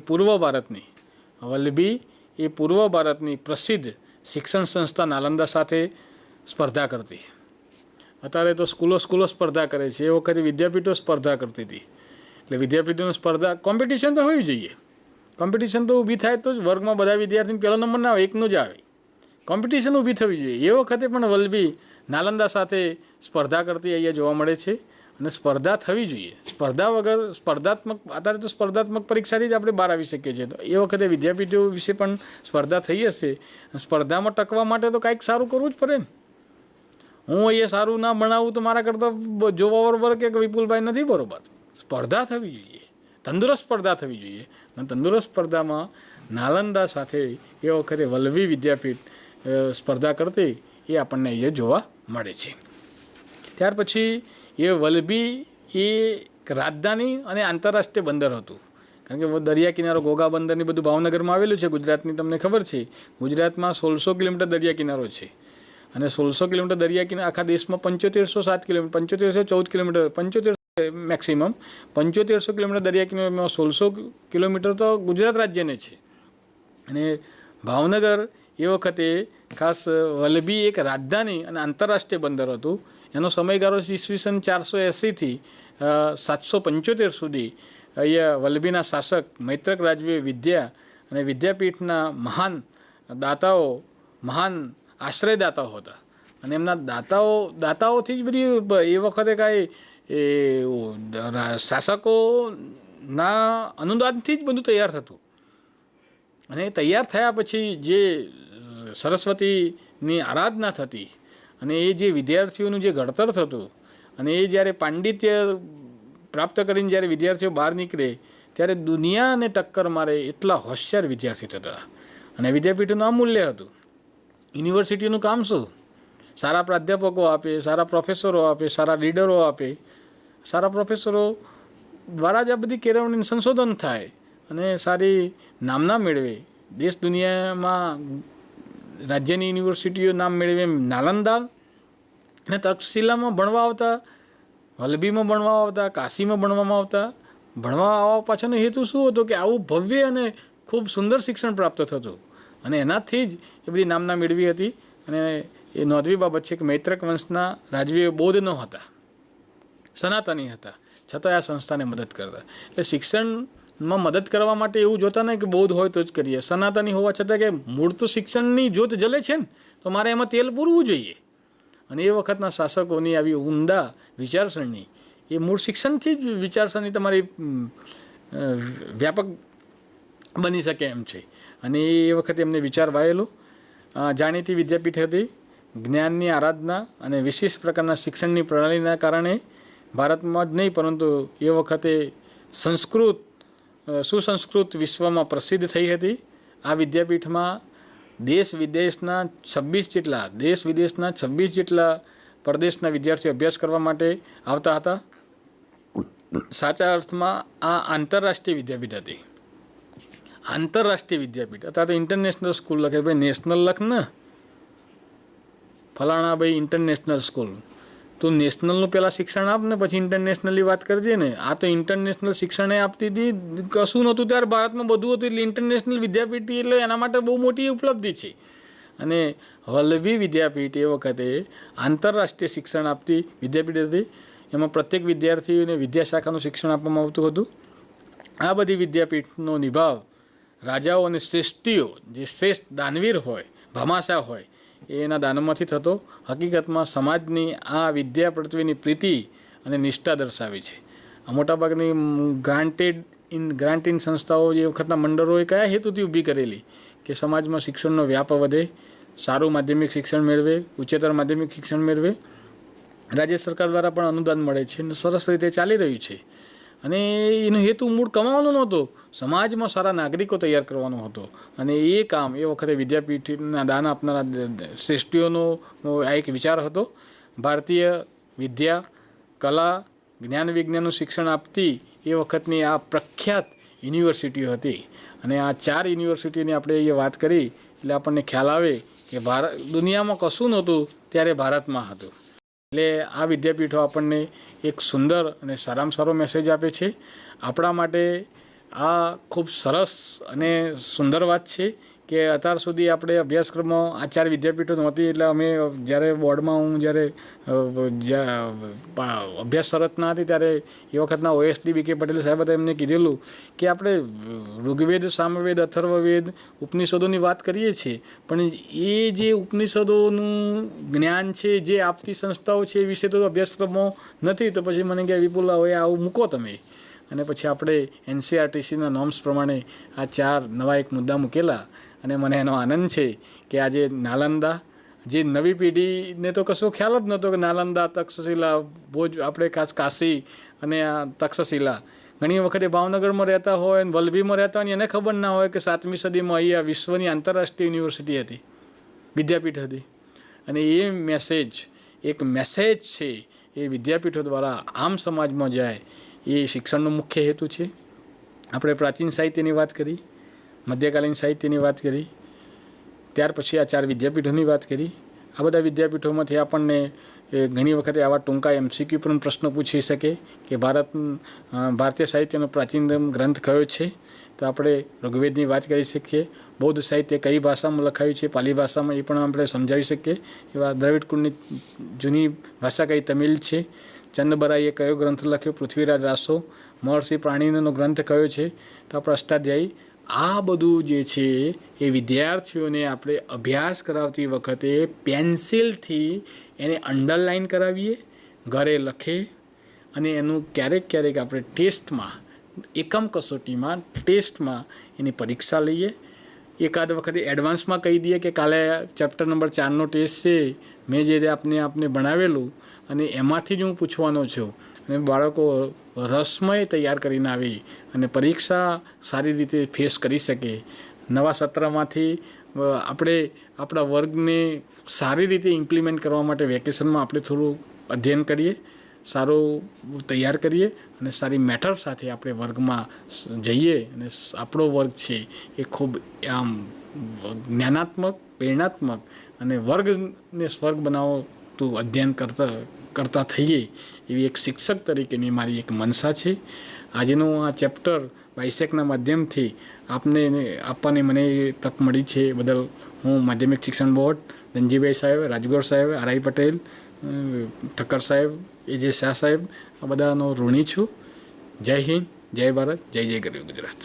પૂર્વ ભારતની પ્રસિદ્ધ શિક્ષણ સંસ્થા નાલંદા સાથે સ્પર્ધા કરતી. અત્યારે તો સ્કૂલો સ્પર્ધા કરે છે, એ વખતે વિદ્યાપીઠો સ્પર્ધા કરતી હતી. એટલે વિદ્યાપીઠોની સ્પર્ધા, કોમ્પિટિશન તો હોવી જોઈએ. કોમ્પિટિશન તો ઊભી થાય તો જ વર્ગમાં બધા વિદ્યાર્થીને પહેલો નંબર ના આવે, એકનો જ આવે. કોમ્પિટિશન ઊભી થવી જોઈએ. એ વખતે પણ વલ્લભી નાલંદા સાથે સ્પર્ધા કરતી અહીંયા જોવા મળે છે. અને સ્પર્ધા થવી જોઈએ. સ્પર્ધા વગર અત્યારે તો સ્પર્ધાત્મક પરીક્ષાથી જ આપણે બહાર આવી શકીએ છીએ. તો એ વખતે વિદ્યાપીઠો વિશે પણ સ્પર્ધા થઈ હશે. સ્પર્ધામાં ટકવા માટે તો કાંઈક સારું કરવું જ પડે ને. હું અહીંયા સારું ના ભણાવું તો મારા કરતાં જોવા બરોબર કે વિપુલભાઈ નથી બરોબર. સ્પર્ધા થવી જોઈએ, તંદુરસ્ત સ્પર્ધા થવી જોઈએ. અને તંદુરસ્ત સ્પર્ધામાં નાલંદા સાથે એ વખતે વલ્લભી વિદ્યાપીઠ સ્પર્ધા કરતી એ આપણને અહીંયા જોવા મળે છે. ત્યાર પછી એ વલ્લભી એ રાજધાની અને આંતરરાષ્ટ્રીય બંદર હતું. કારણ કે દરિયા કિનારો, ઘોઘા બંદરની બધું ભાવનગરમાં આવેલું છે. ગુજરાતની તમને ખબર છે, ગુજરાતમાં 1600 કિલોમીટર દરિયા કિનારો છે. અને 1600 કિલોમીટર દરિયા કિનારો આખા દેશમાં 7507 કિલોમીટર, 7514 કિલોમીટર, 75 મેક્સિમમ 7500 કિલોમીટર દરિયા કિનારામાં 1600 કિલોમીટર તો ગુજરાત રાજ્યને છે. અને ભાવનગર એ વખતે ખાસ વલ્લભી એક રાજધાની અને આંતરરાષ્ટ્રીય બંદર હતું. એનો સમયગાળો ઈસવીસન 480થી 775 સુધી અહીંયા વલ્લભીના શાસક મૈત્રક રાજવીએ વિદ્યા અને વિદ્યાપીઠના મહાન આશ્રયદાતાઓ હતા. અને એમના દાતાઓથી જ બધી એ વખતે કાંઈ શાસકોના અનુદાનથી જ બધું તૈયાર થતું. અને તૈયાર થયા પછી જે સરસ્વતીની આરાધના થતી અને એ જે વિદ્યાર્થીઓનું જે ઘડતર થતું, અને એ જ્યારે પાંડિત્ય પ્રાપ્ત કરીને જ્યારે વિદ્યાર્થીઓ બહાર નીકળે ત્યારે દુનિયાને ટક્કર મારે એટલા હોશિયાર વિદ્યાર્થી થતા. અને વિદ્યાપીઠનું અમૂલ્ય હતું. યુનિવર્સિટીનું કામ શું? સારા પ્રાધ્યાપકો આપે, સારા પ્રોફેસરો આપે, સારા લીડરો આપે. સારા પ્રોફેસરો દ્વારા જ આ બધી કેળવણી સંશોધન થાય અને સારી નામના મેળવે. દેશ દુનિયામાં રાજ્યની યુનિવર્સિટીઓ નામ મેળવે. એમ નાલંદા અને તક્ષશિલામાં ભણવા આવતા, વલ્લભીમાં ભણવા આવતા, કાશીમાં ભણવામાં આવતા. ભણવા આવવા પાછળનો હેતુ શું હતો કે આવું ભવ્ય અને ખૂબ સુંદર શિક્ષણ પ્રાપ્ત થતું. અને એનાથી જ એ બધી નામના મેળવી હતી. અને એ નોંધવી બાબત છે કે મૈત્રક વંશના રાજવીઓ બૌદ્ધ ન હતા, સનાતની હતા, છતાં આ સંસ્થાને મદદ કરતા. એટલે શિક્ષણમાં મદદ કરવા માટે એવું જોતા નહીં કે બૌદ્ધ હોય તો જ કરીએ. સનાતની હોવા છતાં કે મૂળ તો શિક્ષણની જ્યોત જલે છે ને, તો મારે એમાં તેલ પૂરવું જોઈએ. અને એ વખતના શાસકોની આવી ઉમદા વિચારસરણી એ મૂળ શિક્ષણથી જ વિચારસરણી તમારી વ્યાપક બની શકે એમ છે. અને એ વખતે એમને વિચાર વાયેલો. જાણીતી વિદ્યાપીઠ હતી. જ્ઞાનની આરાધના અને વિશિષ્ટ પ્રકારના શિક્ષણની પ્રણાલીના કારણે ભારતમાં જ નહીં પરંતુ એ વખતે સુસંસ્કૃત વિશ્વમાં પ્રસિદ્ધ થઈ હતી. આ વિદ્યાપીઠમાં દેશ વિદેશના 26 જેટલા પરદેશના વિદ્યાર્થીઓ અભ્યાસ કરવા માટે આવતા હતા. સાચા અર્થમાં આ આંતરરાષ્ટ્રીય વિદ્યાપીઠ હતી. આંતરરાષ્ટ્રીય વિદ્યાપીઠ. અત્યારે તો ઇન્ટરનેશનલ સ્કૂલ લખે. ભાઈ નેશનલ લખ ને, ફલાણા ભાઈ ઇન્ટરનેશનલ સ્કૂલ. તું નેશનલનું પહેલાં શિક્ષણ આપ ને પછી ઇન્ટરનેશનલની વાત કરજે ને. આ તો ઇન્ટરનેશનલ શિક્ષણ આપતી હતી, કશું નહોતું ત્યારે ભારતમાં બધું હતું, એટલે ઇન્ટરનેશનલ વિદ્યાપીઠ એટલે એના માટે બહુ મોટી ઉપલબ્ધિ છે. અને વલ્લભી વિદ્યાપીઠ એ વખતે આંતરરાષ્ટ્રીય શિક્ષણ આપતી વિદ્યાપીઠ હતી. એમાં પ્રત્યેક વિદ્યાર્થીઓને વિદ્યાશાખાનું શિક્ષણ આપવામાં આવતું હતું. આ બધી વિદ્યાપીઠનો નિભાવ રાજાઓ અને શ્રેષ્ઠીઓ, જે શ્રેષ્ઠ દાનવીર હોય, ભામાશા હોય, એના દાનમાંથી થતો. હકીકતમાં સમાજની આ વિદ્યા પ્રત્યેની પ્રીતિ અને નિષ્ઠા દર્શાવે છે. મોટાભાગની ગ્રાન્ટેડ સંસ્થાઓ જે વખતના મંડળોએ કયા હેતુથી ઊભી કરેલી કે સમાજમાં શિક્ષણનો વ્યાપ વધે, સારું માધ્યમિક શિક્ષણ મેળવે, ઉચ્ચતર માધ્યમિક શિક્ષણ મેળવે. રાજ્ય સરકાર દ્વારા પણ અનુદાન મળે છે અને સરસ રીતે ચાલી રહ્યું છે. અને એનો હેતુ મૂળ કમાવાનો નહોતો, સમાજમાં સારા નાગરિકો તૈયાર કરવાનો હતો. અને એ કામ એ વખતે વિદ્યાપીઠના દાન આપનારા શ્રેષ્ઠીઓનો આ એક વિચાર હતો. ભારતીય વિદ્યા, કલા, જ્ઞાન વિજ્ઞાનનું શિક્ષણ આપતી એ વખતની આ પ્રખ્યાત યુનિવર્સિટીઓ હતી. અને આ 4 યુનિવર્સિટીની આપણે એ વાત કરી એટલે આપણને ખ્યાલ આવે કે દુનિયામાં કશું નહોતું ત્યારે ભારતમાં હતું. એટલે આ વિદ્યાપીઠો આપણને એક સુંદર અને સારામાં સારો મેસેજ આપે છે. આપણા માટે આ ખૂબ સરસ અને સુંદર વાત છે કે અત્યાર સુધી આપણે અભ્યાસક્રમમાં આ 4 વિદ્યાપીઠો નહોતી. એટલે અમે જ્યારે બોર્ડમાં હું જ્યારે અભ્યાસ શરતના હતી ત્યારે એ વખતના OSD BK પટેલ સાહેબ હતા, એમને કીધેલું કે આપણે ઋગ્વેદ, સામવેદ, અથર્વવેદ, ઉપનિષદોની વાત કરીએ છીએ, પણ એ જે ઉપનિષદોનું જ્ઞાન છે જે આપતી સંસ્થાઓ છે એ વિશે તો અભ્યાસક્રમો નથી. તો પછી મને કહે વિપુલ હવે આવું મૂકો તમે. અને પછી આપણે NCERTCના નોર્મ્સ પ્રમાણે આ 4 નવા એક મુદ્દા મૂકેલા. અને મને એનો આનંદ છે કે આજે નાલંદા, જે નવી પેઢીને તો કશો ખ્યાલ જ નહોતો કે નાલંદા, તક્ષશિલા, ભોજ, આપણે ખાસ કાશી અને આ તક્ષશિલા, ઘણી વખતે ભાવનગરમાં રહેતા હોય અને વલ્લભીમાં રહેતા હોય એને ખબર ના હોય કે 7મી સદીમાં અહીંયા વિશ્વની આંતરરાષ્ટ્રીય યુનિવર્સિટી હતી, વિદ્યાપીઠ હતી. અને એ એક મેસેજ છે એ વિદ્યાપીઠો દ્વારા આમ સમાજમાં જાય એ શિક્ષણનો મુખ્ય હેતુ છે. આપણે પ્રાચીન સાહિત્યની વાત કરી, મધ્યકાલીન સાહિત્યની વાત કરી, ત્યાર પછી આ 4 વિદ્યાપીઠોની વાત કરી. આ બધા વિદ્યાપીઠોમાંથી આપણને ઘણી વખતે આવા ટૂંકા MCQ પણ પ્રશ્નો પૂછી શકે કે ભારતીય સાહિત્યનો પ્રાચીનતમ ગ્રંથ કયો છે. તો આપણે ઋગ્વેદની વાત કરી શકીએ. બૌદ્ધ સાહિત્ય કઈ ભાષામાં લખાયું છે, પાલી ભાષામાં, એ પણ આપણે સમજાવી શકીએ. એવા દ્રવિડ કુળની જૂની ભાષા કઈ તમિલ છે. ચંદબરાઈએ કયો ગ્રંથ લખ્યો, પૃથ્વીરાજ રાસો. મહર્ષિ પ્રાણીનો ગ્રંથ કયો છે, તો આપણે અષ્ટાધ્યાયી. આ બધું જે છે એ વિદ્યાર્થીઓને આપણે અભ્યાસ કરાવતી વખતે પેન્સિલથી એને અંડરલાઇન કરાવીએ, ઘરે લખે અને એનું ક્યારેક આપણે ટેસ્ટમાં, એકમ કસોટીમાં ટેસ્ટમાં એની પરીક્ષા લઈએ. એકાદ વખતે એડવાન્સમાં કહી દઈએ કે કાલે ચેપ્ટર નંબર 4નો ટેસ્ટ છે, મેં જે આપને ભણાવેલું અને એમાંથી જ હું પૂછવાનો છું. અને બાળકો રસમય તૈયાર કરીને આવી અને પરીક્ષા સારી રીતે ફેસ કરી શકે. નવા સત્રમાંથી આપણે આપણા વર્ગને સારી રીતે ઇમ્પ્લિમેન્ટ કરવા માટે વેકેશનમાં આપણે થોડું અધ્યયન કરીએ, સારું તૈયાર કરીએ અને સારી મેટર સાથે આપણે વર્ગમાં જઈએ અને આપણો વર્ગ છે એ ખૂબ આમ જ્ઞાનાત્મક, પ્રેરણાત્મક અને વર્ગને સ્વર્ગ બનાવતું અધ્યયન કરતા થઈએ એવી એક શિક્ષક તરીકેની મારી એક મનસા છે. આજનું આ ચેપ્ટર બાયસેકના માધ્યમથી આપવાની મને તક મળી છે બદલ હું માધ્યમિક શિક્ષણ બોર્ડ, ધનજીભાઈ સાહેબ, રાજગોર સાહેબ, RI પટેલ, ઠક્કર સાહેબ, AJ શાહ સાહેબ, આ બધાનો ઋણી છું. જય હિન્દ, જય ભારત, જય ગરવી ગુજરાત.